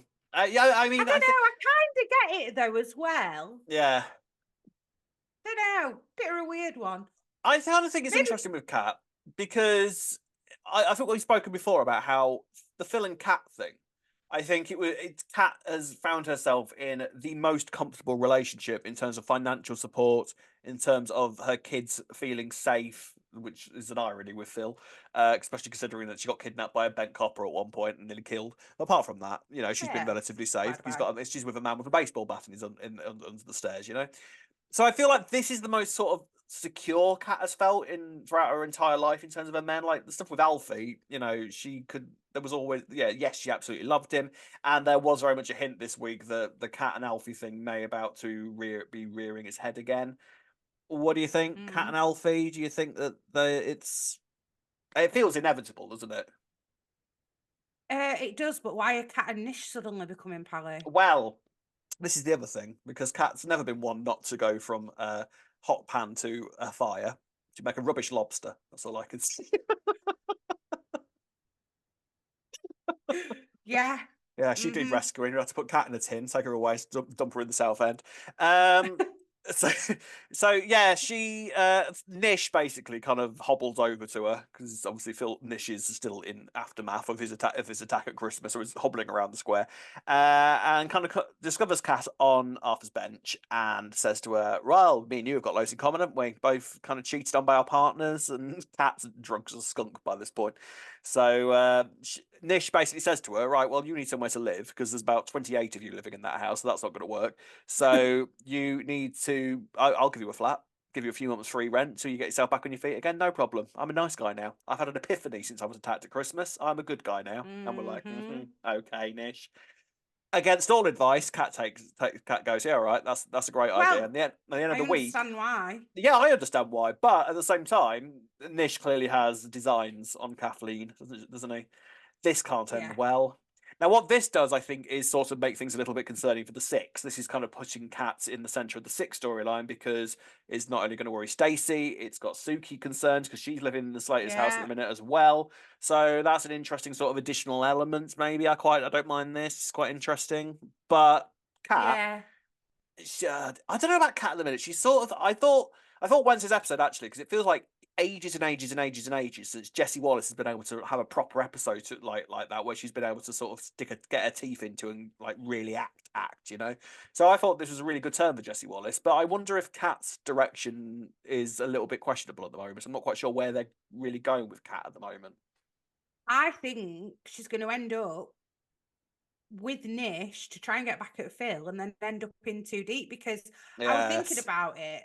Yeah, I I mean, I don't know. think I kind of get it though as well. yeah. Don't know. Bit of a weird one. I kind of think it's Maybe. interesting with Kat because I think we've spoken before about how the Phil and Kat thing. I think Kat has found herself in the most comfortable relationship in terms of financial support, in terms of her kids feeling safe, which is an irony with Phil, especially considering that she got kidnapped by a bent copper at one point and nearly killed. Apart from that, you know, she's been Yeah. relatively safe. Bye bye. She's with a man with a baseball bat and he's under the stairs, you know. So I feel like this is the most sort of secure Kat has felt in throughout her entire life in terms of her men. Like the stuff with Alfie, you know, she could. There was always, yeah, yes, she absolutely loved him, and there was very much a hint this week that the Kat and Alfie thing may about to be rearing its head again. What do you think, Kat Mm. and Alfie? Do you think that it feels inevitable, doesn't it? It does, but why are Cat and Nish suddenly becoming pally? Well, this is the other thing because Kat's never been one not to go from a hot pan to a fire. She'd make a rubbish lobster. That's all I can say. Yeah. Yeah, she did rescue her. You had to put Cat in a tin, take her away, dump her in the South End. Um, so so yeah, she Nish basically kind of hobbles over to her because obviously Phil Nish is still in aftermath of his attack at Christmas, so he's hobbling around the square, and kind of discovers Kat on Arthur's bench and says to her, "Well, me and you have got loads in common, haven't we? Both kind of cheated on by our partners, and Kat's drunk as a skunk by this point." So Nish basically says to her, "Right, well, you need somewhere to live because there's about 28 of you living in that house, so that's not going to work. So you need to. I'll give you a flat, give you a few months free rent, so you get yourself back on your feet again. No problem. I'm a nice guy now. I've had an epiphany since I was attacked at Christmas. I'm a good guy now." And we're like, Mm-hmm. okay, Nish. Against all advice, Cat goes, "Yeah, all right, that's a great idea." Well, And at the end of I the week, understand why. yeah, I understand why, but at the same time, Nish clearly has designs on Kathleen, doesn't he? This can't end Yeah. well. Now, what this does, I think, is sort of make things a little bit concerning for the six. This is kind of putting Kat in the center of the six storyline because it's not only going to worry Stacey, it's got Suki concerned because she's living in the Slater's house at the Yeah. minute as well. So that's an interesting sort of additional element. Maybe I don't mind this. It's quite interesting, but Kat Yeah. I don't know about Kat at the minute. She's sort of. I thought Wednesday's episode actually because it feels like ages and ages and ages and ages since Jessie Wallace has been able to have a proper episode to, like that where she's been able to sort of get her teeth into and like really act. You know. So I thought this was a really good turn for Jessie Wallace, but I wonder if Kat's direction is a little bit questionable at the moment. I'm not quite sure where they're really going with Kat at the moment. I think she's going to end up with Nish to try and get back at Phil and then end up in too deep because I was thinking Yes. about it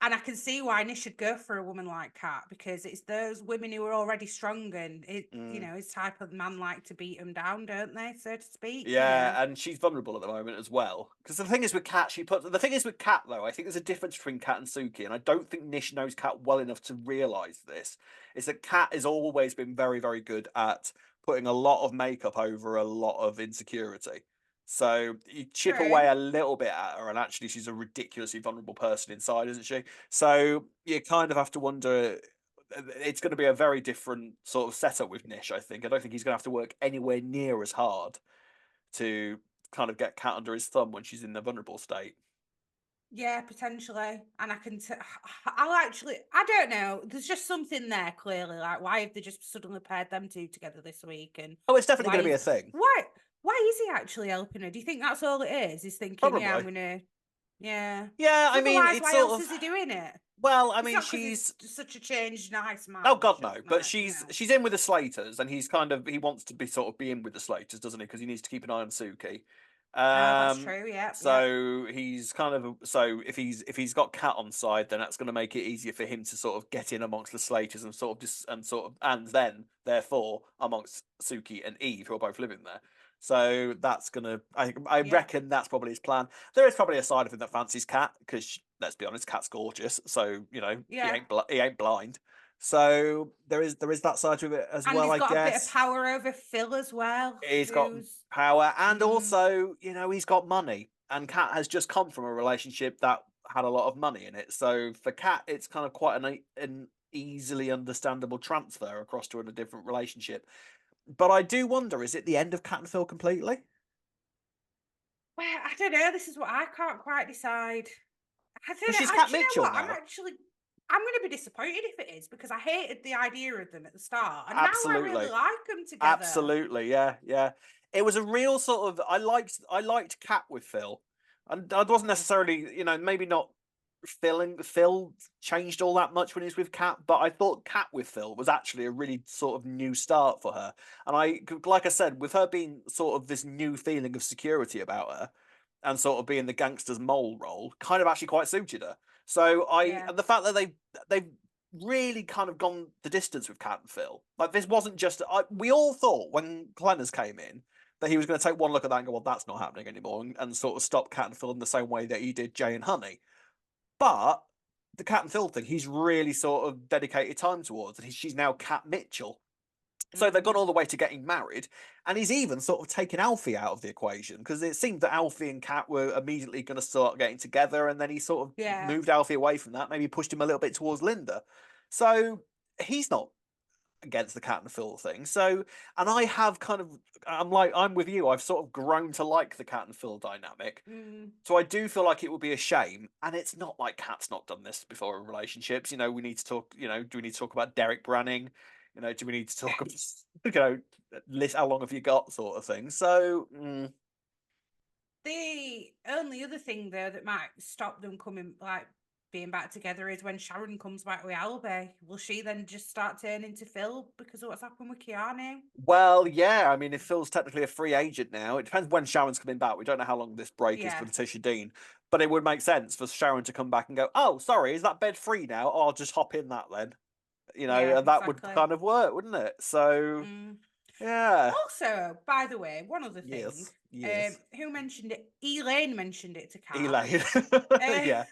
and I can see why Nish should go for a woman like Kat because it's those women who are already strong and Mm. his type of man like to beat them down, don't they, so to speak, Yeah, and she's vulnerable at the moment as well. Because the thing is with Kat, the thing is with Kat though, I think there's a difference between Kat and Suki, and I don't think Nish knows Kat well enough to realise this. Is that Kat has always been very, very good at putting a lot of makeup over a lot of insecurity. So you chip away True. a little bit at her, and actually she's a ridiculously vulnerable person inside, isn't she? So you kind of have to wonder. It's going to be a very different sort of setup with Nish. I think. I don't think he's going to have to work anywhere near as hard to kind of get Cat under his thumb when she's in the vulnerable state. Yeah, potentially. And I'll actually, I don't know. There's just something there clearly. Like, why have they just suddenly paired them two together this week? And Oh, it's definitely why going to be a is, thing. why, why is he actually helping her? Do you think that's all it is? He's thinking, yeah, I'm Probably. going to, yeah. Yeah, Because I mean, otherwise, it's why sort else of. is he doing it? Well, I It's mean, not because he's she's. just such a changed, nice Oh man. God, no! But Like, she's in with the Slaters, and he's kind of he wants to be sort of be in with the Slaters, doesn't he? Because he needs to keep an eye on Suki. That's Um, true. Yeah, yeah, so he's kind of so if he's got Cat on side, then that's going to make it easier for him to sort of get in amongst the Slaters and sort of and then therefore amongst Suki and Eve, who are both living there. So that's gonna. I yeah, reckon that's probably his plan. There is probably a side of him that fancies Cat because let's be honest, Cat's gorgeous. So yeah. he ain't blind. So there is that side to it as And well, he's I got a bit of guess. power over Phil as well, He's got who's, power, and mm, also he's got money. And Kat has just come from a relationship that had a lot of money in it. So for Kat, it's kind of quite an easily understandable transfer across to a different relationship. But I do wonder, is it the end of Kat and Phil completely? well, I don't know. This is what I can't quite decide. I don't Because know. she's Kat Do you know Mitchell what? now. I'm going to be disappointed if it is because I hated the idea of them at the start, and now I really Absolutely. like them together. Absolutely, yeah, yeah. It was a real sort of I liked Cat with Phil, and I wasn't necessarily maybe not Phil changed all that much when he was with Cat, but I thought Cat with Phil was actually a really sort of new start for her, and like I said, with her being sort of this new feeling of security about her, and sort of being the gangster's mole role, kind of actually quite suited her. So Yeah, and the fact that they've really kind of gone the distance with Cat and Phil. Like this wasn't just we all thought when Clenners came in that he was going to take one look at that and go, well, that's not happening anymore, and sort of stop Cat and Phil in the same way that he did Jay and Honey. But the Cat and Phil thing, he's really sort of dedicated time towards, and she's now Cat Mitchell. So they've gone hmm, all the way to getting married, and he's even sort of taken Alfie out of the equation because it seemed that Alfie and Kat were immediately going to start getting together, and then he sort of yeah, moved Alfie away from that, maybe pushed him a little bit towards Linda. So he's not against the Cat and Phil thing. So, and I have kind of, I'm with you. I've sort of grown to like the Cat and Phil dynamic. So I do feel like it would be a shame, and it's not like Kat's not done this before in relationships. You know, we need to talk. You know, do we need to talk about Derek Branning? You know, do we need to talk about list how long have you got, sort of thing. So the only other thing though that might stop them being back together is when Sharon comes back with Albie. Will she then just start turning to Phil because of what's happened with Keanu? well, yeah. I mean, if Phil's technically a free agent now, it depends when Sharon's coming back. We don't know how long this break is for Yeah. Letitia Dean, but it would make sense for Sharon to come back and go, "Oh, sorry, is that bed free now? Oh, I'll just hop in that then." You know, Yeah, and that would exactly. kind of work, wouldn't it? So, yeah. Also, by the way, one other thing. Yes. Yes. Who mentioned it? Elaine mentioned it to Kat. Elaine. Uh, Yeah.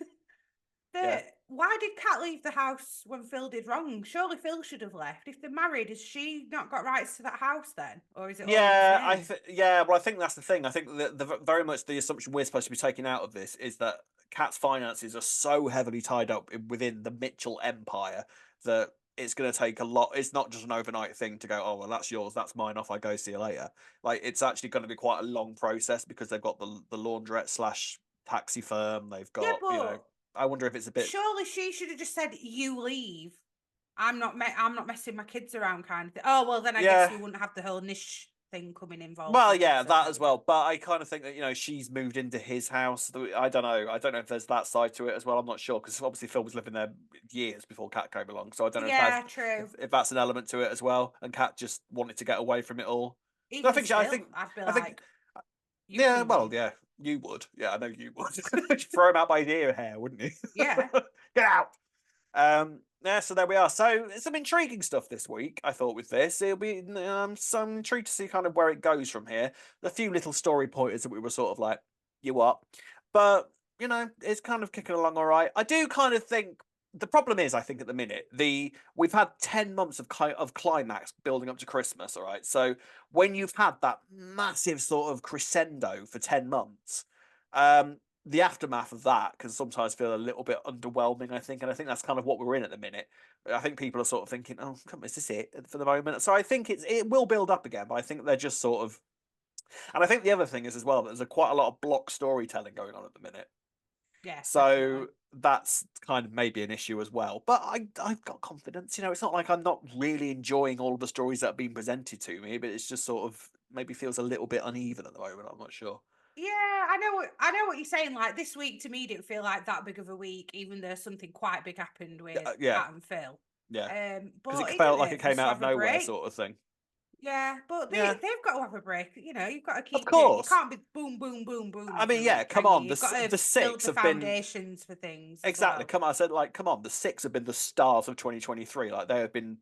Yeah. why did Kat leave the house when Phil did wrong? Surely Phil should have left. If they're married, has she not got rights to that house then, or is it all in his Yeah, name? well, I think that's the thing. I think that very much the assumption we're supposed to be taking out of this is that Cat's finances are so heavily tied up within the Mitchell empire that it's going to take a lot. It's not just an overnight thing to go, oh, well, that's yours, that's mine, off I go, see you later. Like, it's actually going to be quite a long process because they've got the laundrette slash taxi firm. They've Yeah, got, but I wonder if it's a bit. surely she should have just said, "You leave. I'm not messing my kids around," kind of thing. Oh well, then I guess Yeah. we wouldn't have the whole niche thing coming involved, Well, would we? yeah, So that there as we go. well. But I kind of think that she's moved into his house. I don't know. I don't know if there's that side to it as well. I'm not sure because obviously Phil was living there years before Kat came along. So I don't know if Yeah, true. if that's an element to it as well. And Kat just wanted to get away from it all. So Even still, I'd be I think, like, "You yeah. can Well, leave." yeah, you would. Yeah, I know you would. Throw him out by the ear hair, wouldn't you? Yeah. Get out. Yeah, so there we are. So some intriguing stuff this week, I thought, with this. It'll be some intrigued to see kind of where it goes from here. A few little story pointers that we were sort of like, you what? But, it's kind of kicking along all right. I do kind of think the problem is, I think at the minute, we've had 10 months of climax building up to Christmas, all right? So when you've had that massive sort of crescendo for 10 months, the aftermath of that can sometimes feel a little bit underwhelming, I think, and I think that's kind of what we're in at the minute. I think people are sort of thinking, "Oh, come on, is this it for the moment?" So I think it will build up again, but I think they're just sort of, and I think the other thing is as well that there's quite a lot of block storytelling going on at the minute, Yeah, so definitely. that's kind of maybe an issue as well. But I've got confidence. It's not like I'm not really enjoying all of the stories that are being presented to me, but it's just sort of maybe feels a little bit uneven at the moment. I'm not sure. Yeah, I know what you're saying. Like this week to me didn't feel like that big of a week, even though something quite big happened with Yeah, Kat and Phil. yeah, because But it it felt didn't like it hurt for us came to out of have a nowhere, break. sort of thing. Yeah, but Yeah, they've got to have a break. You've got to of keep it. You course. can't be boom, boom, boom, boom I every mean, yeah, week, come can you? on. You've got to The build six the have been foundations for things as exactly. well. Come on, I said come on. The six have been the stars of 2023. Like they have been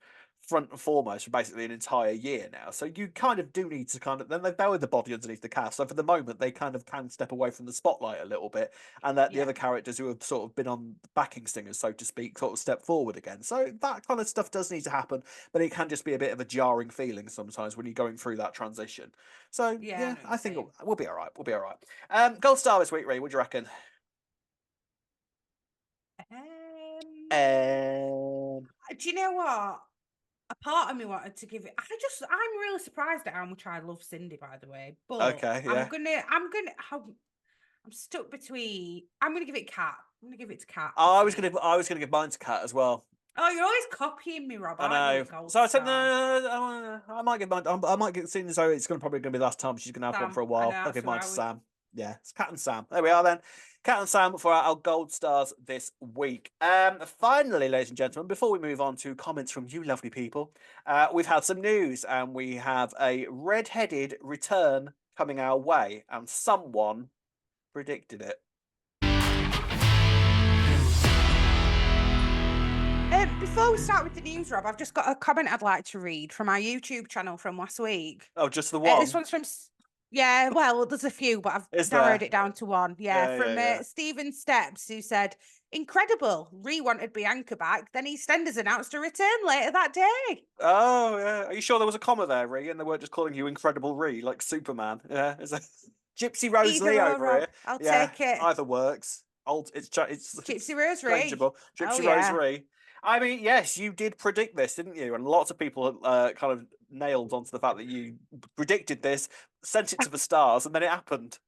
front and foremost for basically an entire year now. So you kind of do need to kind of then they've buried the body underneath the cast. So for the moment, they kind of can step away from the spotlight a little bit, and let the Yeah, other characters who have sort of been on backing singers, so to speak, sort of step forward again. So that kind of stuff does need to happen, but it can just be a bit of a jarring feeling sometimes when you're going through that transition. So yeah, I yeah, know what I you're think saying. we'll be all right. We'll be all right. Gold star this week, Ray. What do you reckon? Um, Um, do you know what? A part of me wanted to give it. I'm really surprised at how much I love Cindy, by the way. But okay, yeah. I'm stuck between. I'm gonna give it Cat. I'm gonna give it to Cat Oh, this week. I was gonna give mine to Cat as well. Oh, you're always copying me, Rob, I aren't you? know. With Gold So I said no. Star. I might give mine. I might get seeing as though it's probably gonna be the last time she's gonna have one for Sam. a I know while. I'll that's give where mine I to would. Sam. Yeah, it's Cat and Sam. There we are then. Cat and Sam for our gold stars this week. Finally, ladies and gentlemen, before we move on to comments from you lovely people, we've had some news and we have a red-headed return coming our way, and someone predicted it. Before we start with the news, Rob, I've just got a comment I'd like to read from our YouTube channel from last week. Oh, just the This one. one's from. Yeah, well, there's a few, but I've Is narrowed there? it down to one. Yeah, Yeah, from yeah, yeah. Stephen Steps, who said, "Incredible. Ree wanted Bianca back. Then EastEnders announced a return later that day." Oh, yeah. Are you sure there was a comma there, Ree, and they weren't just calling you Incredible Ree, like Superman? Yeah, is that Gypsy Rose Either Lee or, over Rob. here? I'll Yeah, take it. either works. It's Gypsy Rose Ree. changeable. Oh Gypsy Rose yeah. Ree. I mean, yes, you did predict this, didn't you? And lots of people kind of nailed onto the fact that you predicted this, sent it to the stars, and then it happened.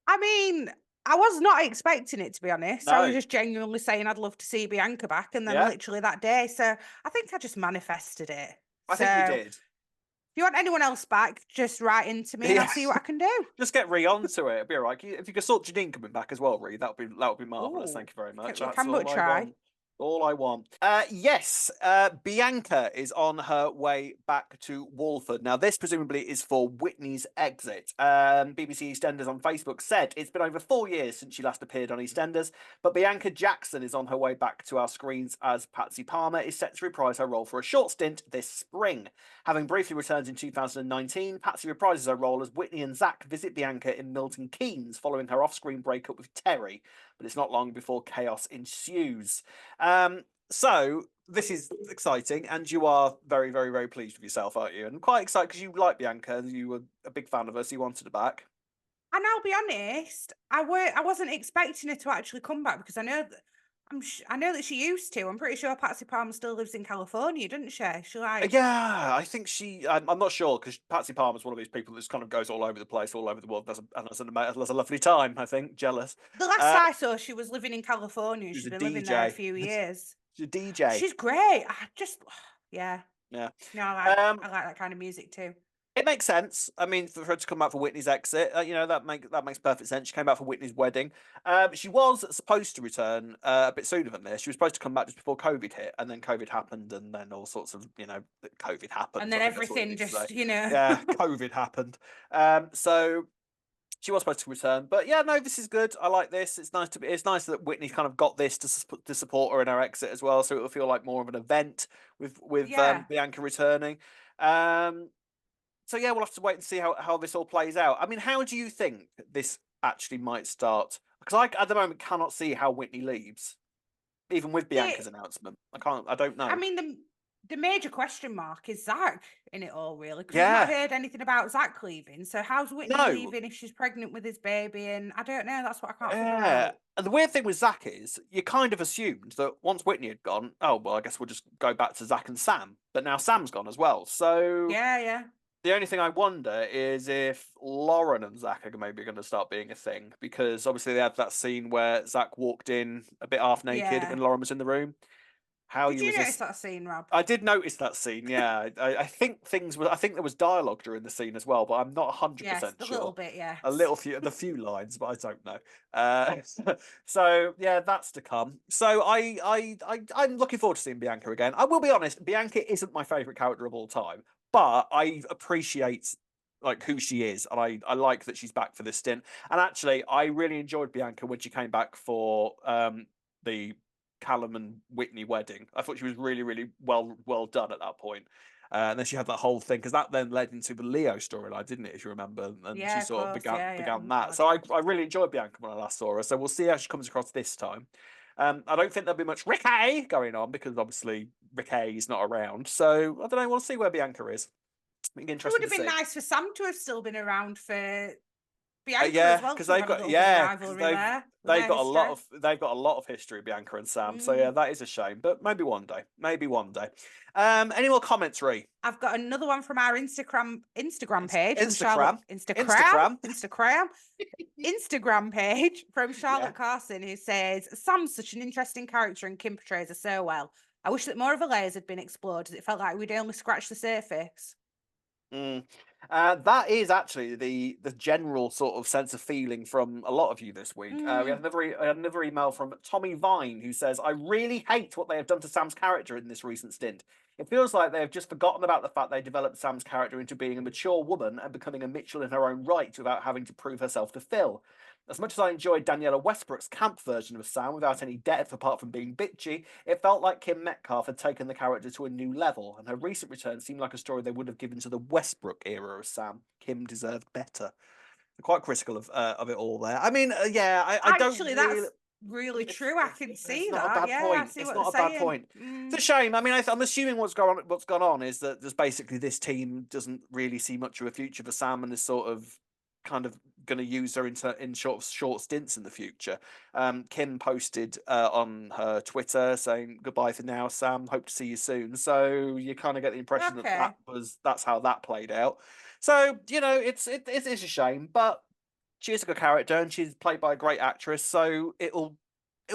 I mean, I was not expecting it, to be honest. I was No. just genuinely saying I'd love to see Bianca back, and then Yeah, literally that day. So I think I just manifested it. I think you So did. if you want anyone else back, just write into me and I'll Yeah. see what I can do. Just get Ree onto it. It'll be all right. If you could sort Janine coming back as well, Ree, that would be marvelous. Oh, Thank you very much. we That's can but all I want. try. All I want. Yes, Bianca is on her way back to Walford. Now, this presumably is for Whitney's exit. BBC EastEnders on Facebook said it's been over 4 years since she last appeared on EastEnders, but Bianca Jackson is on her way back to our screens as Patsy Palmer is set to reprise her role for a short stint this spring. Having briefly returned in 2019, Patsy reprises her role as Whitney and Zach visit Bianca in Milton Keynes following her off-screen breakup with Terry, but it's not long before chaos ensues. So this is exciting, and you are very, very, very pleased with yourself, aren't you? And quite excited because you like Bianca and you were a big fan of her, so you wanted her back. And I'll be honest, I wasn't expecting her to actually come back because I know that I know that she used to. I'm pretty sure Patsy Palmer still lives in California, doesn't she? She like Yeah, I think she. I'm not sure because Patsy Palmer's one of these people that just kind of goes all over the place, all over the world. That's a lovely time. I think jealous. the last Uh, I saw, she was living in California and she's a she'd been living there a DJ. few years. She's a DJ. She's great. I just yeah. Yeah. No, Um, I like that kind of music too. It makes sense. I mean, for her to come back for Whitney's exit, that makes perfect sense. She came back for Whitney's wedding. She was supposed to return a bit sooner than this. She was supposed to come back just before COVID hit, and then COVID happened, and then all sorts of COVID And happened. then I think that's what you everything need to say. just, you know. Yeah, COVID happened. So she was supposed to return, but yeah, no, this is good. I like this. It's nice that Whitney kind of got this to support her in her exit as well, so it'll feel like more of an event with Yeah. Bianca returning. Um, so yeah, we'll have to wait and see how this all plays out. I mean, how do you think this actually might start? Because I at the moment cannot see how Whitney leaves, even with The Bianca's announcement. I can't. I don't I know. mean the major question mark is Zach in it all, really, because we've not Yeah. heard anything about Zach leaving. So how's Whitney No. leaving if she's pregnant with his baby? And I don't know. That's what I can't figure Yeah. out. And the weird thing with Zach is you kind of assumed that once Whitney had gone, oh well, I guess we'll just go back to Zach and Sam. But now Sam's gone as well. So Yeah, yeah, the only thing I wonder is if Lauren and Zach are maybe going to start being a thing because obviously they had that scene where Zach walked in a bit half naked when yeah. Lauren was in the room. How Did you you notice resist? that scene, Rob? I did notice that scene. Yeah, I think things were. I think there was dialogue during the scene as well, but I'm not hundred Yes, percent the little sure. bit, A yes. little few lines, but I don't know. Uh, so yeah, that's to come. So I'm looking forward to seeing Bianca again. I will be honest, Bianca isn't my favorite character of all time, but I appreciate like who she is, and I like that she's back for this stint. And actually, I really enjoyed Bianca when she came back for the Callum and Whitney wedding. I thought she was really, really well done at that point. And then she had that whole thing because that then led into the Leo storyline, didn't it? If you remember, and she Yeah, of sort of course. began Yeah, yeah. began Oh that. God, So yeah. I really enjoyed Bianca when I last saw her. So we'll see how she comes across this time. I don't think there'll be much Ricky going on because obviously Ricky is not around. So I don't know. We'll see where Bianca is. It'll be It would interesting to have been see. nice for Sam to have still been around for Bianca as Yeah, well, because because we've had a little bit of rivalry there with they've their got a lot history. of history, Bianca and Sam. So yeah, Mm. that is a shame, but maybe one day, maybe one day. Any more comments, Ree? I've got another one from our Instagram page from Charlotte Instagram, Instagram. Instagram page from Yeah. Charlotte Carson, who says Sam's such an interesting character and Kim portrays her so well. I wish that more of her layers had been explored as it felt like we'd only scratched the surface. Mm. That is actually the general sort of sense of feeling from a lot of you this week. We had Mm, another email from Tommy Vine who says, "I really hate what they have done to Sam's character in this recent stint. It feels like they have just forgotten about the fact they developed Sam's character into being a mature woman and becoming a Mitchell in her own right without having to prove herself to Phil. As much as I enjoyed Daniela Westbrook's camp version of Sam without any depth apart from being bitchy, it felt like Kim Metcalf had taken the character to a new level, and her recent return seemed like a story they would have given to the Westbrook era of Sam. Kim deserved better." They're quite critical of it all there. I mean, yeah, I don't actually, really. that's really It's, true. I can it's see not a that. bad Yeah, I point. see It's what they're not a bad saying. point. It's a shame. I mean, I'm assuming what's gone on is that there's basically this team doesn't really see much of a future for Sam and is sort of kind of going to use her in short stints in the future. Kim posted on her Twitter saying goodbye for now, Sam. Hope to see you soon. So you kind of get the impression Okay. that's how that played out. So it's a shame, but she is a good character and she's played by a great actress. So it'll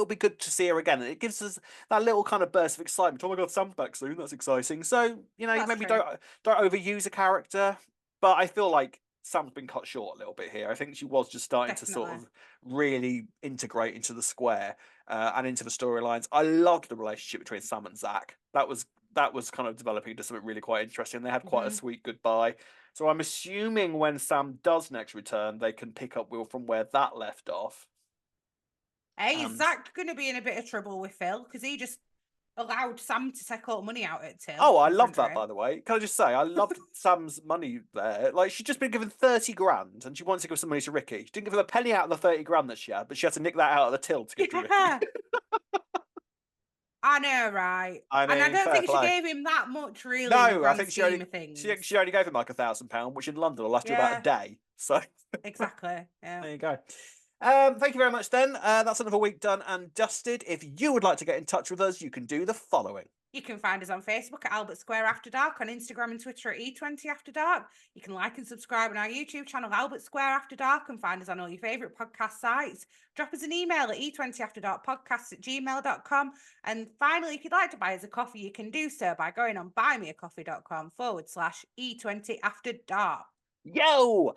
be good to see her again. And it gives us that little kind of burst of excitement. Oh my god, Sam's back soon. That's exciting. So That's maybe true. don't overuse a character, but I feel like Sam's been cut short a little bit here. I think she was just starting to sort Definitely. of really integrate into the square and into the storylines. I loved the relationship between Sam and Zach. That was kind of developing into something really quite interesting. They had quite a sweet goodbye. So I'm assuming when Sam does next return, they can pick up from where that left off. Hey, is Zach going to be in a bit of trouble with Phil? Because he just allowed Sam to take all money out at Till. Oh, I love that, by the way. Can I just say, I loved Sam's money there. Like, she'd just been given 30 grand and she wanted to give some money to Ricky. She didn't give him a penny out of the 30 grand that she had, but she had to nick that out of the till to give to Ricky. I know, right? I And I mean, don't fair think she play. gave him that much, really, in the No, I grand think scheme of things. she only gave him like £1,000, which in London will last you about a day. So exactly. Yeah. There you go. Thank you very much, then. That's another week done and dusted. If you would like to get in touch with us, you can do the following. You can find us on Facebook at Albert Square After Dark, on Instagram and Twitter at E20 After Dark. You can like and subscribe on our YouTube channel, Albert Square After Dark, and find us on all your favourite podcast sites. Drop us an email at e20afterdarkpodcasts@gmail.com. And finally, if you'd like to buy us a coffee, you can do so by going on buymeacoffee.com/E20 After Dark. Yo!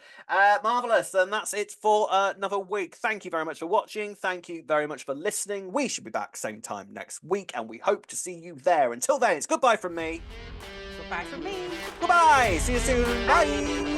Marvellous. And that's it for another week. Thank you very much for watching. Thank you very much for listening. We should be back same time next week, and we hope to see you there. Until then, it's goodbye from me. Goodbye from me. Goodbye. See you soon. Bye.